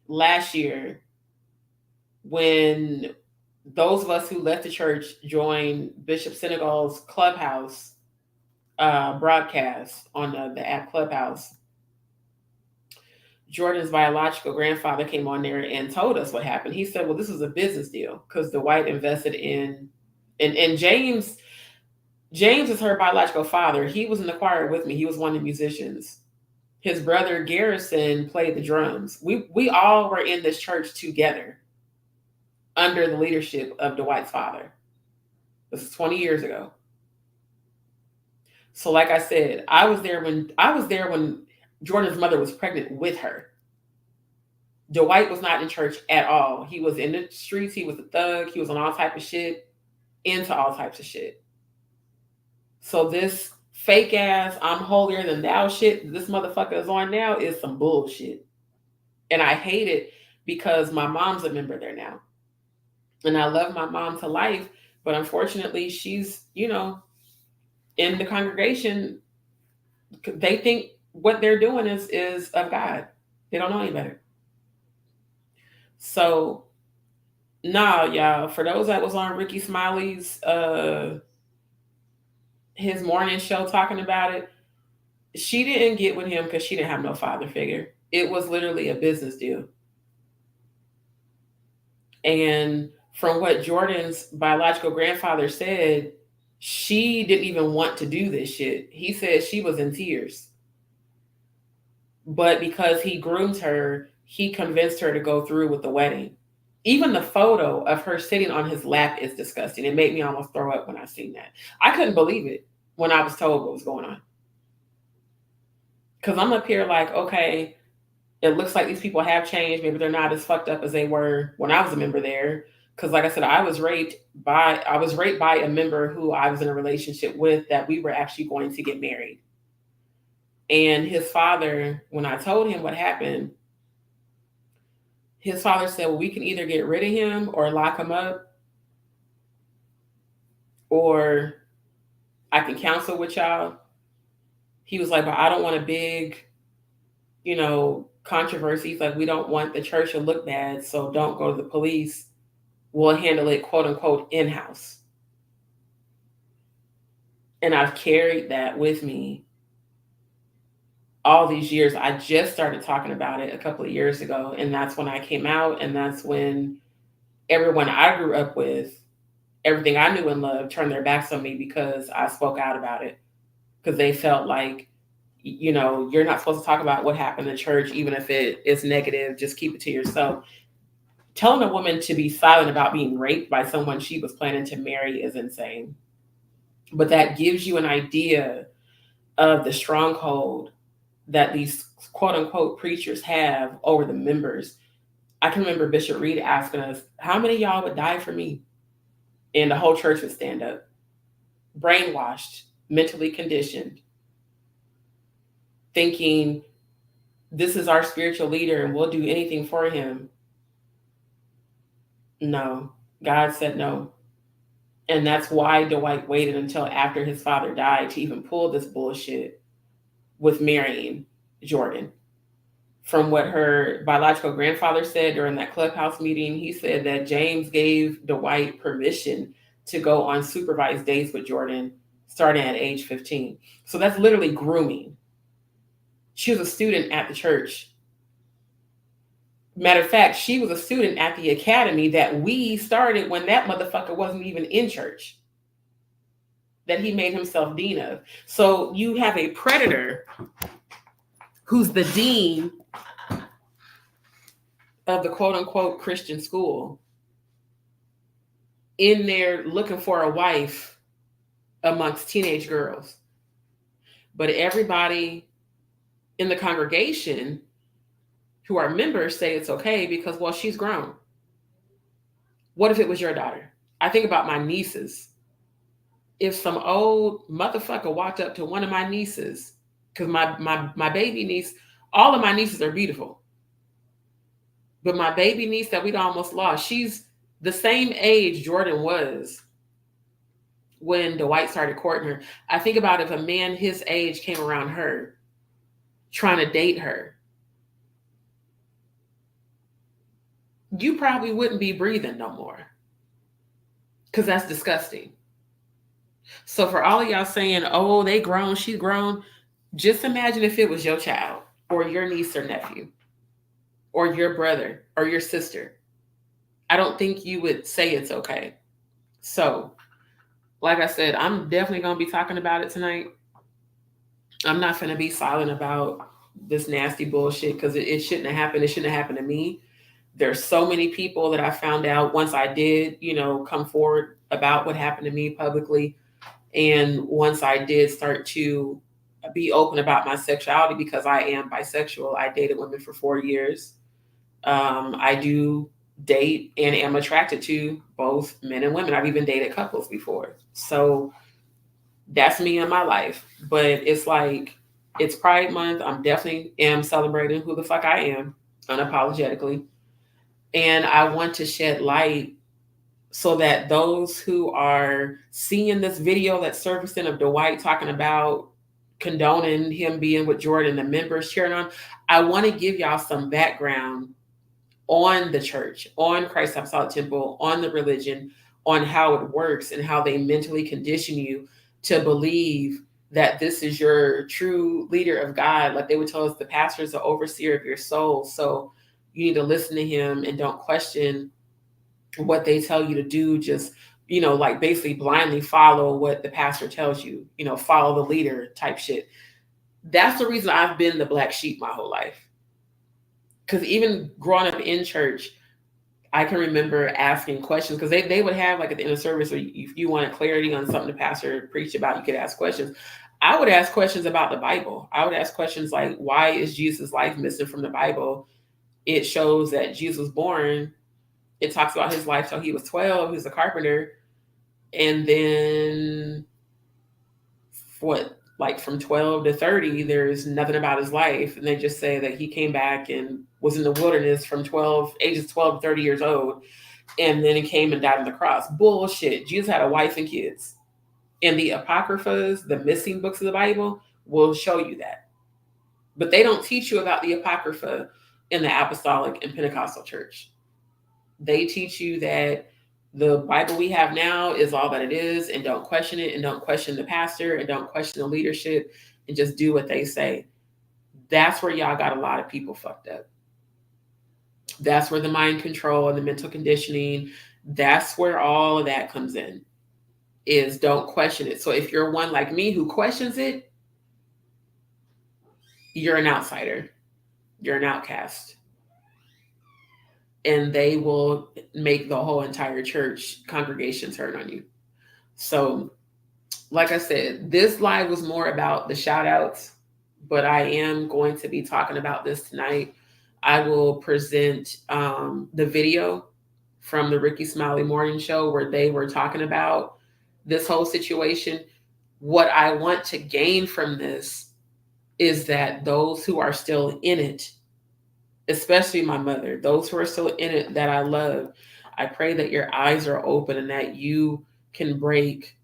A: last year, when those of us who left the church joined Bishop Senegal's Clubhouse broadcast on the app Clubhouse, Jordan's biological grandfather came on there and told us what happened. He said, well, this was a business deal because Dwight invested in, and James is her biological father. He was in the choir with me. He was one of the musicians. His brother Garrison played the drums. We all were in this church together under the leadership of Dwight's father. This is 20 years ago. So like I said, I was there when Jordan's mother was pregnant with her. Dwight was not in church at all. He was in the streets. He was a thug. He was on all type of shit, into all types of shit. So this fake ass, I'm holier than thou shit this motherfucker is on now is some bullshit. And I hate it because my mom's a member there now. And I love my mom to life, but unfortunately she's, in the congregation, they think what they're doing is of God. They don't know any better. So, y'all, for those that was on Ricky Smiley's his morning show talking about it, she didn't get with him because she didn't have no father figure. It was literally a business deal. And from what Jordan's biological grandfather said, she didn't even want to do this shit. He said she was in tears. But because he groomed her, he convinced her to go through with the wedding. Even the photo of her sitting on his lap is disgusting. It made me almost throw up when I seen that. I couldn't believe it when I was told what was going on. Because I'm up here like, okay, it looks like these people have changed. Maybe they're not as fucked up as they were when I was a member there. Because like I said, I was raped by a member who I was in a relationship with, that we were actually going to get married. And his father, when I told him what happened, his father said, well, we can either get rid of him or lock him up, or I can counsel with y'all. He was like, but I don't want a big, controversies. Like, we don't want the church to look bad, so don't go to the police. We'll handle it, quote unquote, in-house. And I've carried that with me all these years. I just started talking about it a couple of years ago, and that's when I came out, and that's when everyone I grew up with, everything I knew and loved, turned their backs on me because I spoke out about it. Because they felt like, you're not supposed to talk about what happened in church, even if it is negative, just keep it to yourself. Telling a woman to be silent about being raped by someone she was planning to marry is insane. But that gives you an idea of the stronghold that these quote unquote preachers have over the members. I can remember Bishop Reed asking us, how many of y'all would die for me? And the whole church would stand up, brainwashed, mentally conditioned, thinking this is our spiritual leader and we'll do anything for him. No, God said no. And that's why Dwight waited until after his father died to even pull this bullshit with marrying Jordan. From what her biological grandfather said during that Clubhouse meeting, he said that James gave Dwight permission to go on supervised dates with Jordan starting at age 15. So that's literally grooming. She was a student at the church. Matter of fact, she was a student at the academy that we started when that motherfucker wasn't even in church, that he made himself dean of. So you have a predator who's the dean of the quote unquote Christian school, in there looking for a wife amongst teenage girls. But everybody in the congregation who are members say it's okay because, well, she's grown. What if it was your daughter? I think about my nieces. If some old motherfucker walked up to one of my nieces, because my baby niece, all of my nieces are beautiful. But my baby niece that we'd almost lost, she's the same age Jordan was when Dwight started courting her. I think about if a man his age came around her trying to date her, you probably wouldn't be breathing no more, because that's disgusting. So for all of y'all saying, oh, they grown, she's grown, just imagine if it was your child or your niece or nephew or your brother or your sister. I don't think you would say it's okay. So, like I said, I'm definitely going to be talking about it tonight. I'm not going to be silent about this nasty bullshit, because it shouldn't have happened. It shouldn't have happened to me. There's so many people that I found out once I did, come forward about what happened to me publicly. And once I did start to be open about my sexuality, because I am bisexual, I dated women for 4 years. I do date and am attracted to both men and women. I've even dated couples before. So that's me in my life. But it's like, it's Pride Month. I'm definitely am celebrating who the fuck I am, unapologetically. And I want to shed light so that those who are seeing this video that's surfacing of Dwight talking about condoning him being with Jordan, the members cheering on, I want to give y'all some background on the church, on Christ Apostolic Temple, on the religion, on how it works and how they mentally condition you to believe that this is your true leader of God. Like they would tell us, the pastor is the overseer of your soul. So you need to listen to him and don't question what they tell you to do. Just, like basically blindly follow what the pastor tells you, follow the leader type shit. That's the reason I've been the black sheep my whole life. Because even growing up in church, I can remember asking questions, because they would have, like at the end of service, or if you wanted clarity on something the pastor preached about, you could ask questions. I would ask questions about the Bible. I would ask questions like, why is Jesus' life missing from the Bible? It shows that Jesus was born. It talks about his life till he was 12. He was a carpenter. And then from 12 to 30, there's nothing about his life. And they just say that he came back and was in the wilderness from ages 12 to 30 years old. And then he came and died on the cross. Bullshit. Jesus had a wife and kids. And the Apocryphas, the missing books of the Bible, will show you that. But they don't teach you about the Apocrypha in the Apostolic and Pentecostal church. They teach you that the Bible we have now is all that it is, and don't question it, and don't question the pastor, and don't question the leadership, and just do what they say. That's where y'all got a lot of people fucked up. That's where the mind control and the mental conditioning, that's where all of that comes in, is don't question it. So if you're one like me who questions it, you're an outsider. You're an outcast. And they will make the whole entire church congregation turn on you. So, like I said, this live was more about the shout outs, but I am going to be talking about this tonight. I will present the video from the Ricky Smiley Morning Show where they were talking about this whole situation. What I want to gain from this is that those who are still in it, especially my mother, those who are still in it that I love, I pray that your eyes are open and that you can break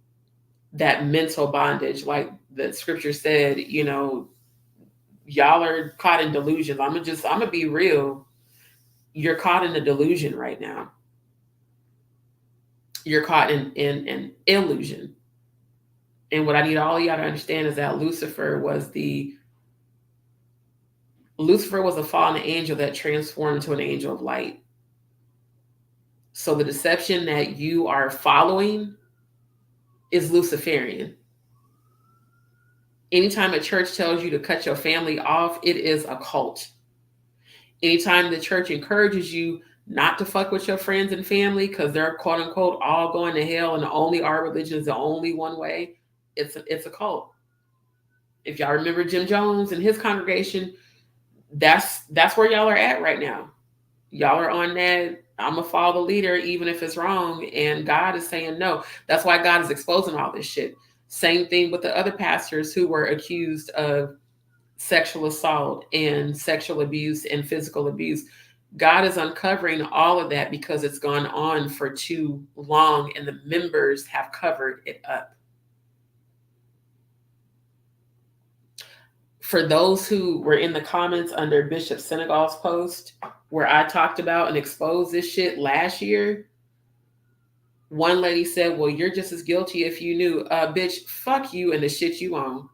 A: that mental bondage. Like the scripture said, y'all are caught in delusions. I'm gonna be real. You're caught in a delusion right now. You're caught in an illusion. And what I need all of y'all to understand is that Lucifer was a fallen angel that transformed into an angel of light. So the deception that you are following is Luciferian. Anytime a church tells you to cut your family off, it is a cult. Anytime the church encourages you not to fuck with your friends and family because they're quote unquote all going to hell and only our religion is the only one way, it's a cult. If y'all remember Jim Jones and his congregation, that's where y'all are at right now. Y'all are on that I'm gonna follow the leader even if it's wrong, and God is saying no. That's why God is exposing all this shit. Same thing with the other pastors who were accused of sexual assault and sexual abuse and physical abuse. God is uncovering all of that because it's gone on for too long and the members have covered it up. For those who were in the comments under Bishop Senegal's post where I talked about and exposed this shit last year, one lady said, well, you're just as guilty if you knew. Bitch, fuck you and the shit you own.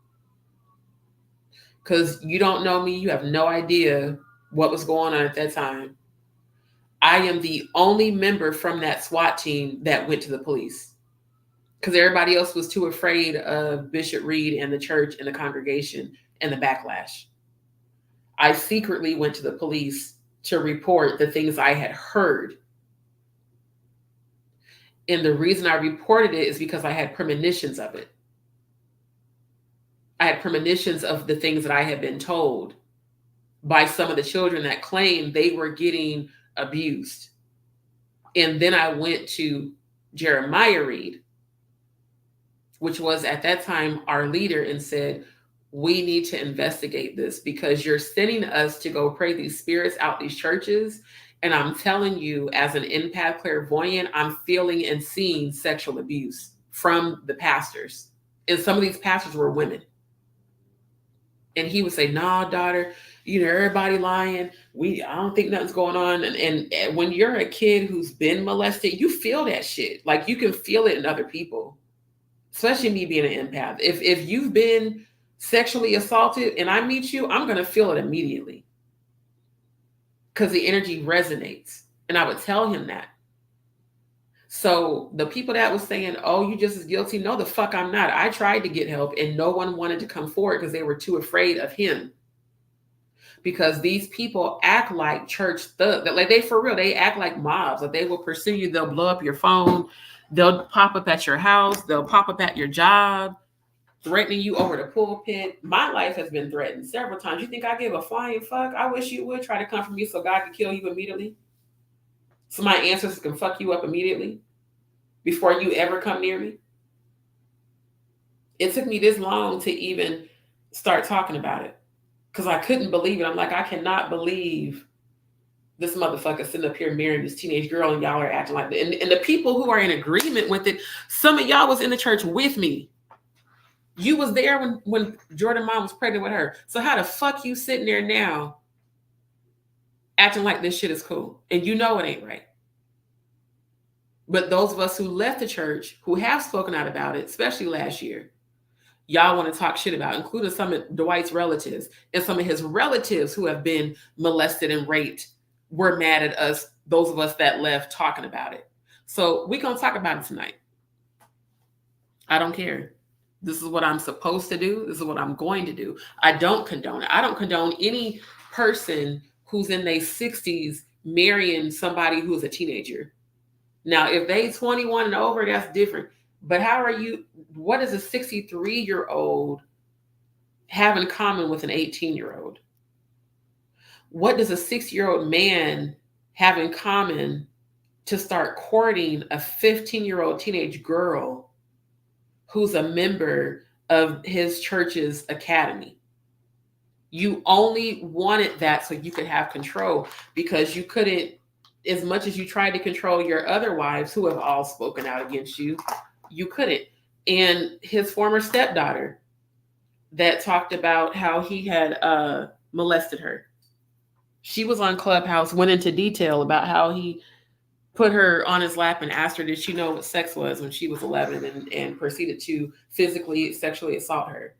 A: Because you don't know me. You have no idea what was going on at that time. I am the only member from that SWAT team that went to the police. Because everybody else was too afraid of Bishop Reed and the church and the congregation and the backlash. I secretly went to the police to report the things I had heard. And the reason I reported it is because I had premonitions of it. I had premonitions of the things that I had been told by some of the children that claimed they were getting abused. And then I went to Jeremiah Reed, which was at that time our leader, and said, we need to investigate this because you're sending us to go pray these spirits out these churches. And I'm telling you, as an empath clairvoyant, I'm feeling and seeing sexual abuse from the pastors. And some of these pastors were women. And he would say, nah, daughter, everybody lying. I don't think nothing's going on. And when you're a kid who's been molested, you feel that shit. Like you can feel it in other people, especially me being an empath. If you've been sexually assaulted and I meet you, I'm going to feel it immediately because the energy resonates. And I would tell him that. So the people that was saying, oh, you just as guilty. No, the fuck I'm not. I tried to get help and no one wanted to come forward because they were too afraid of him. Because these people act like church thugs. Like they for real, they act like mobs. Like they will pursue you. They'll blow up your phone. They'll pop up at your house. They'll pop up at your job, threatening you over the pulpit. My life has been threatened several times. You think I give a flying fuck? I wish you would try to come for me so God could kill you immediately. So my ancestors can fuck you up immediately before you ever come near me. It took me this long to even start talking about it because I couldn't believe it. I'm like, I cannot believe this motherfucker sitting up here marrying this teenage girl and y'all are acting like that. And the people who are in agreement with it, some of y'all was in the church with me. You was there when Jordan mom was pregnant with her. So how the fuck you sitting there now acting like this shit is cool? And you know it ain't right. But those of us who left the church, who have spoken out about it, especially last year, y'all want to talk shit about, including some of Dwight's relatives and some of his relatives who have been molested and raped, were mad at us, those of us that left, talking about it. So we're going to talk about it tonight. I don't care. This is what I'm supposed to do. This is what I'm going to do. I don't condone it. I don't condone any person who's in their 60s marrying somebody who's a teenager. Now, if they 21 and over, that's different. But what does a 63-year-old have in common with an 18-year-old? What does a 6-year-old man have in common to start courting a 15-year-old teenage girl who's a member of his church's academy? You only wanted that so you could have control, because you couldn't, as much as you tried to control your other wives who have all spoken out against you, you couldn't. And his former stepdaughter that talked about how he had molested her. She was on Clubhouse, went into detail about how he put her on his lap and asked her, did she know what sex was when she was 11, and proceeded to physically, sexually assault her.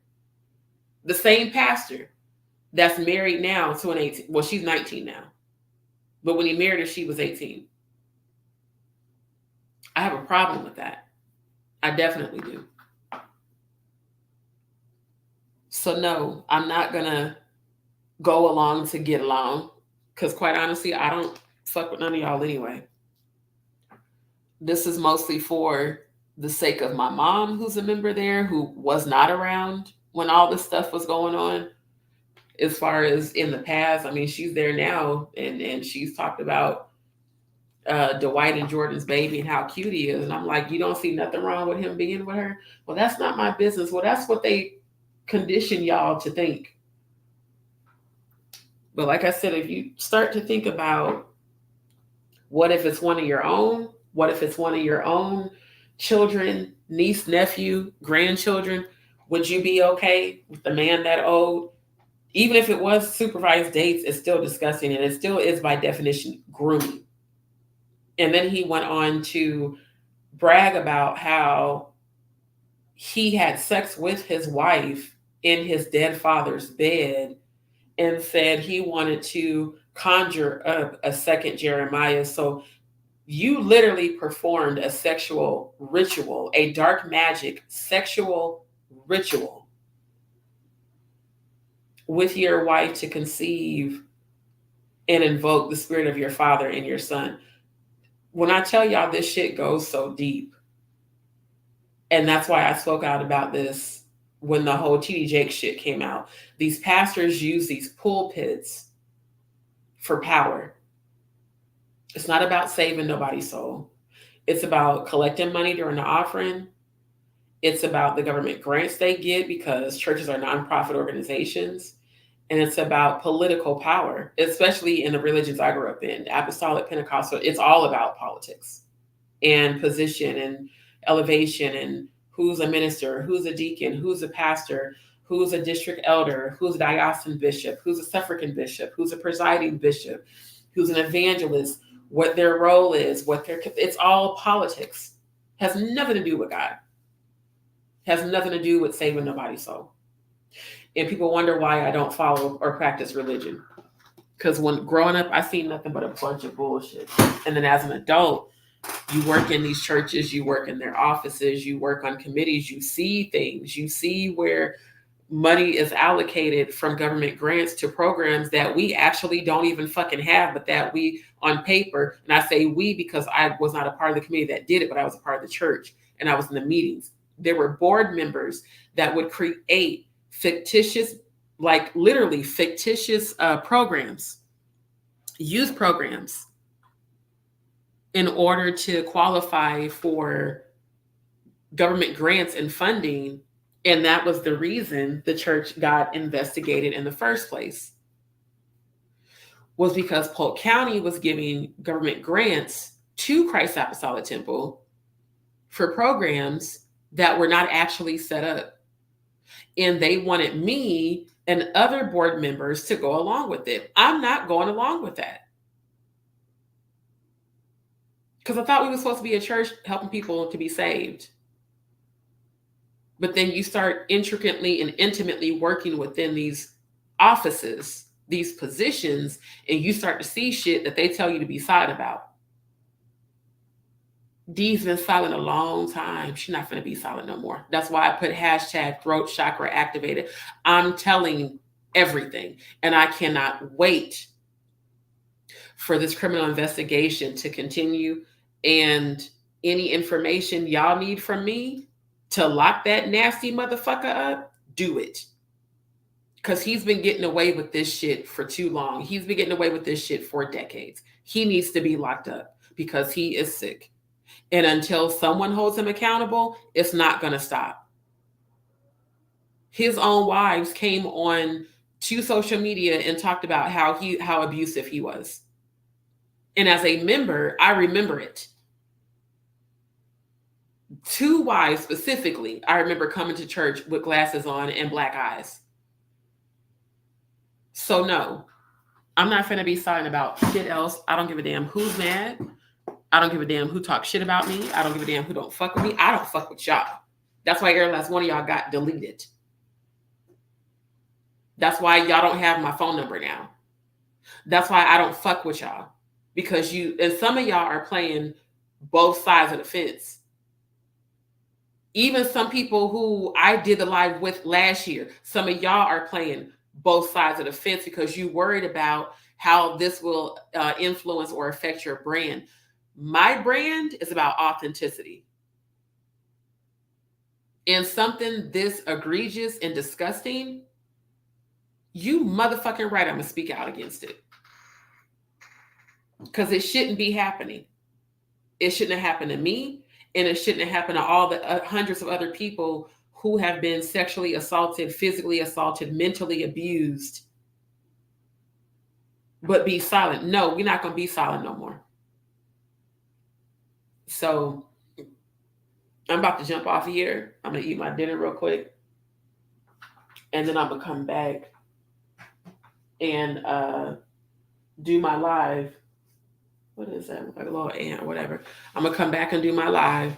A: The same pastor that's married now to an 18, well, she's 19 now. But when he married her, she was 18. I have a problem with that. I definitely do. So no, I'm not gonna go along to get along. Because quite honestly, I don't fuck with none of y'all anyway. This is mostly for the sake of my mom, who's a member there, who was not around when all this stuff was going on. As far as in the past, I mean, she's there now, and she's talked about Dwight and Jordan's baby and how cute he is. And I'm like, you don't see nothing wrong with him being with her? Well, that's not my business. Well, that's what they condition y'all to think. But like I said, if you start to think about what if it's one of your own? What if it's one of your own children, niece, nephew, grandchildren? Would you be okay with the man that old? Even if it was supervised dates, it's still disgusting, and it still is by definition grooming. And then he went on to brag about how he had sex with his wife in his dead father's bed, and said he wanted to conjure up a second Jeremiah. So you literally performed a sexual ritual, a dark magic sexual ritual with your wife to conceive and invoke the spirit of your father and your son. When I tell y'all, this shit goes so deep. And that's why I spoke out about this when the whole TD Jakes shit came out. These pastors use these pulpits for power. It's not about saving nobody's soul. It's about collecting money during the offering. It's about the government grants they get because churches are nonprofit organizations. And it's about political power, especially in the religions I grew up in, Apostolic, Pentecostal. It's all about politics and position and elevation and who's a minister, who's a deacon, who's a pastor, who's a district elder, who's a diocesan bishop, who's a suffragan bishop, who's a presiding bishop, who's an evangelist, what their role is, it's all politics. Has nothing to do with God. Has nothing to do with saving nobody's soul. And people wonder why I don't follow or practice religion. Because when growing up, I seen nothing but a bunch of bullshit. And then as an adult, you work in these churches, you work in their offices, you work on committees, you see things, you see where money is allocated from government grants to programs that we actually don't even fucking have, but that we on paper, and I say we because I was not a part of the committee that did it, but I was a part of the church and I was in the meetings. There were board members that would create fictitious, like literally fictitious programs, youth programs, in order to qualify for government grants and funding. And that was the reason the church got investigated in the first place, was because Polk County was giving government grants to Christ Apostolic Temple for programs that were not actually set up. And they wanted me and other board members to go along with it. I'm not going along with that. Because I thought we were supposed to be a church helping people to be saved. But then you start intricately and intimately working within these offices, these positions, and you start to see shit that they tell you to be silent about. Dee's been silent a long time. She's not going to be silent no more. That's why I put hashtag throat chakra activated. I'm telling everything. And I cannot wait for this criminal investigation to continue. And any information y'all need from me to lock that nasty motherfucker up, do it. Because he's been getting away with this shit for too long. He's been getting away with this shit for decades. He needs to be locked up because he is sick. And until someone holds him accountable, it's not going to stop. His own wives came on to social media and talked about how abusive he was. And as a member, I remember it. 2 wives specifically, I remember coming to church with glasses on and black eyes. So no, I'm not finna be silent about shit else. I don't give a damn who's mad. I don't give a damn who talks shit about me. I don't give a damn who don't fuck with me. I don't fuck with y'all. That's why every last one of y'all got deleted. That's why y'all don't have my phone number now. That's why I don't fuck with y'all. Because and some of y'all are playing both sides of the fence. Even some people who I did the live with last year, some of y'all are playing both sides of the fence because you worried about how this will influence or affect your brand. My brand is about authenticity. And something this egregious and disgusting, you motherfucking right, I'm gonna speak out against it. Because it shouldn't be happening. It shouldn't have happened to me, and it shouldn't have happened to all the hundreds of other people who have been sexually assaulted, physically assaulted, mentally abused, but be silent. No, we're not going to be silent no more. So I'm about to jump off here. I'm going to eat my dinner real quick, and then I'm going to come back and do my live. What is that? Like a little ant, whatever. I'm going to come back and do my live.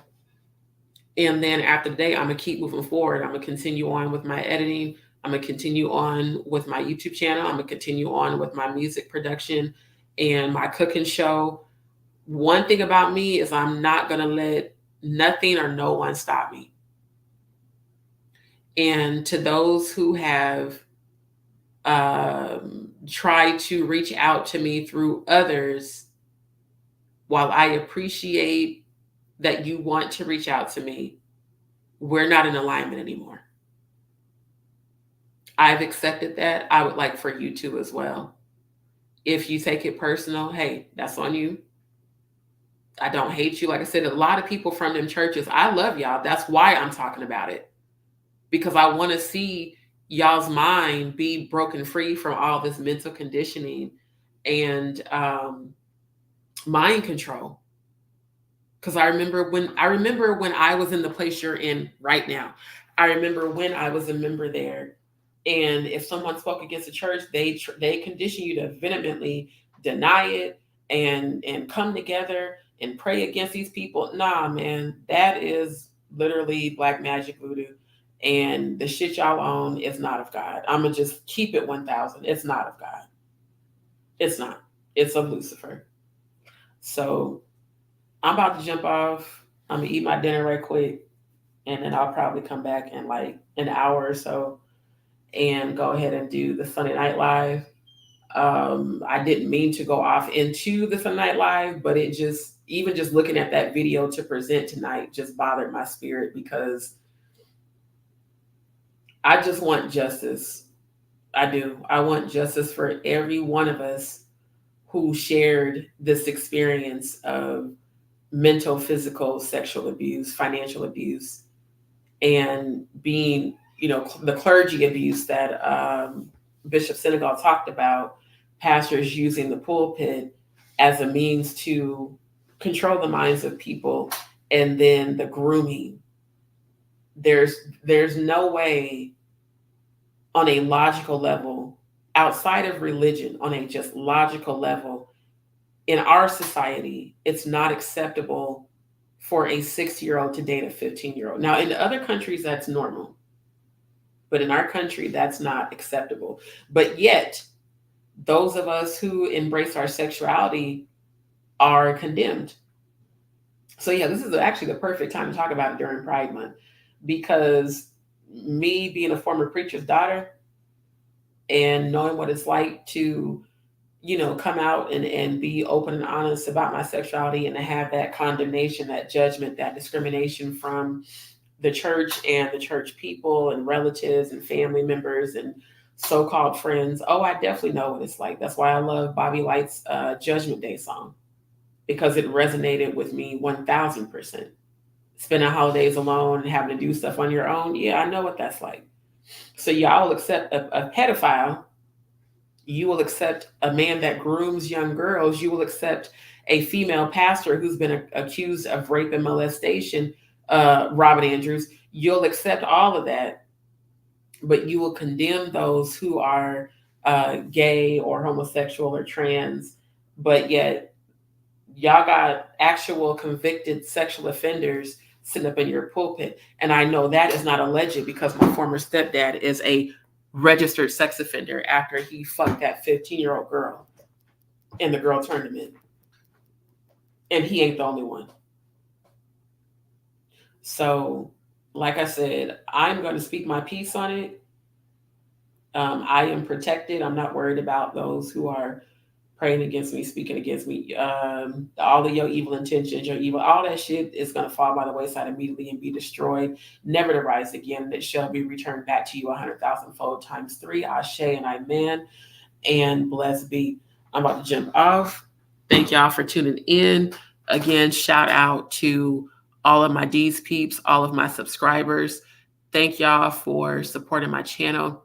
A: And then after the day, I'm going to keep moving forward. I'm going to continue on with my editing. I'm going to continue on with my YouTube channel. I'm going to continue on with my music production and my cooking show. One thing about me is I'm not going to let nothing or no one stop me. And to those who have tried to reach out to me through others, while I appreciate that you want to reach out to me, we're not in alignment anymore. I've accepted that. I would like for you to as well. If you take it personal, hey, that's on you. I don't hate you. Like I said, a lot of people from them churches, I love y'all. That's why I'm talking about it. Because I want to see y'all's mind be broken free from all this mental conditioning and mind control. Because I remember when I was in the place you're in right now. I remember when I was a member there, and if someone spoke against the church, they condition you to vehemently deny it and come together and pray against these people. Nah, man, that is literally black magic voodoo, and the shit y'all own is not of God. I'm gonna just keep it 1,000. It's not of God. It's not. It's of Lucifer. So I'm about to jump off. I'm gonna eat my dinner right quick, and then I'll probably come back in like an hour or so and go ahead and do the Sunday Night Live. I didn't mean to go off into the Sunday Night Live, but it just, even just looking at that video to present tonight just bothered my spirit because I just want justice. I do. I want justice for every one of us who shared this experience of mental, physical, sexual abuse, financial abuse, and being, the clergy abuse that Bishop Senegal talked about, pastors using the pulpit as a means to control the minds of people, and then the grooming. There's no way on a logical level, outside of religion, on a just logical level, in our society, it's not acceptable for a 6-year-old to date a 15-year-old. Now, in other countries, that's normal. But in our country, that's not acceptable. But yet, those of us who embrace our sexuality are condemned. So yeah, this is actually the perfect time to talk about it during Pride Month, because me being a former preacher's daughter and knowing what it's like to come out and be open and honest about my sexuality, and to have that condemnation, that judgment, that discrimination from the church and the church people and relatives and family members and so-called friends. Oh, I definitely know what it's like. That's why I love Bobby Light's Judgment Day song, because it resonated with me 1,000%. Spending holidays alone and having to do stuff on your own. Yeah, I know what that's like. So y'all will accept a pedophile. You will accept a man that grooms young girls. You will accept a female pastor who's been accused of rape and molestation, Robert Andrews. You'll accept all of that, but you will condemn those who are gay or homosexual or trans. But yet, y'all got actual convicted sexual offenders sitting up in your pulpit. And I know that is not alleged, because my former stepdad is a registered sex offender after he fucked that 15-year-old girl, and the girl turned him in. And he ain't the only one. So like I said, I'm going to speak my piece on it. I am protected. I'm not worried about those who are praying against me, speaking against me. All of your evil intentions, your evil, all that shit is going to fall by the wayside immediately and be destroyed, never to rise again. And it shall be returned back to you 100,000-fold times three. Ashe and amen. And blessed be. I'm about to jump off. Thank y'all for tuning in. Again, shout out to all of my Dz Peepz, all of my subscribers. Thank y'all for supporting my channel.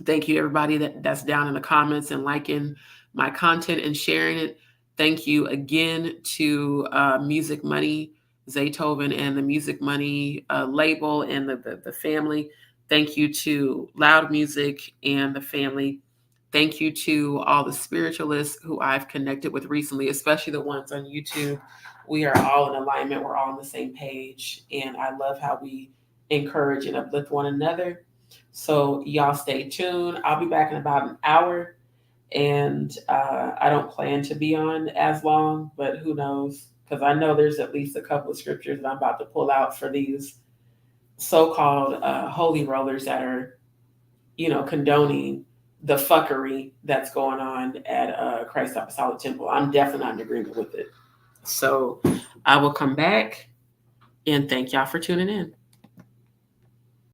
A: Thank you, everybody that's down in the comments and liking my content and sharing it. Thank you again to Music Money, Zaytoven, and the Music Money label and the family. Thank you to Loud Music and the family. Thank you to all the spiritualists who I've connected with recently, especially the ones on YouTube. We are all in alignment. We're all on the same page. And I love how we encourage and uplift one another. So y'all stay tuned. I'll be back in about an hour. And I don't plan to be on as long, but who knows? Because I know there's at least a couple of scriptures that I'm about to pull out for these so-called holy rollers that are, condoning the fuckery that's going on at Christ Apostolic Temple. I'm definitely not in agreement with it. So I will come back and thank y'all for tuning in.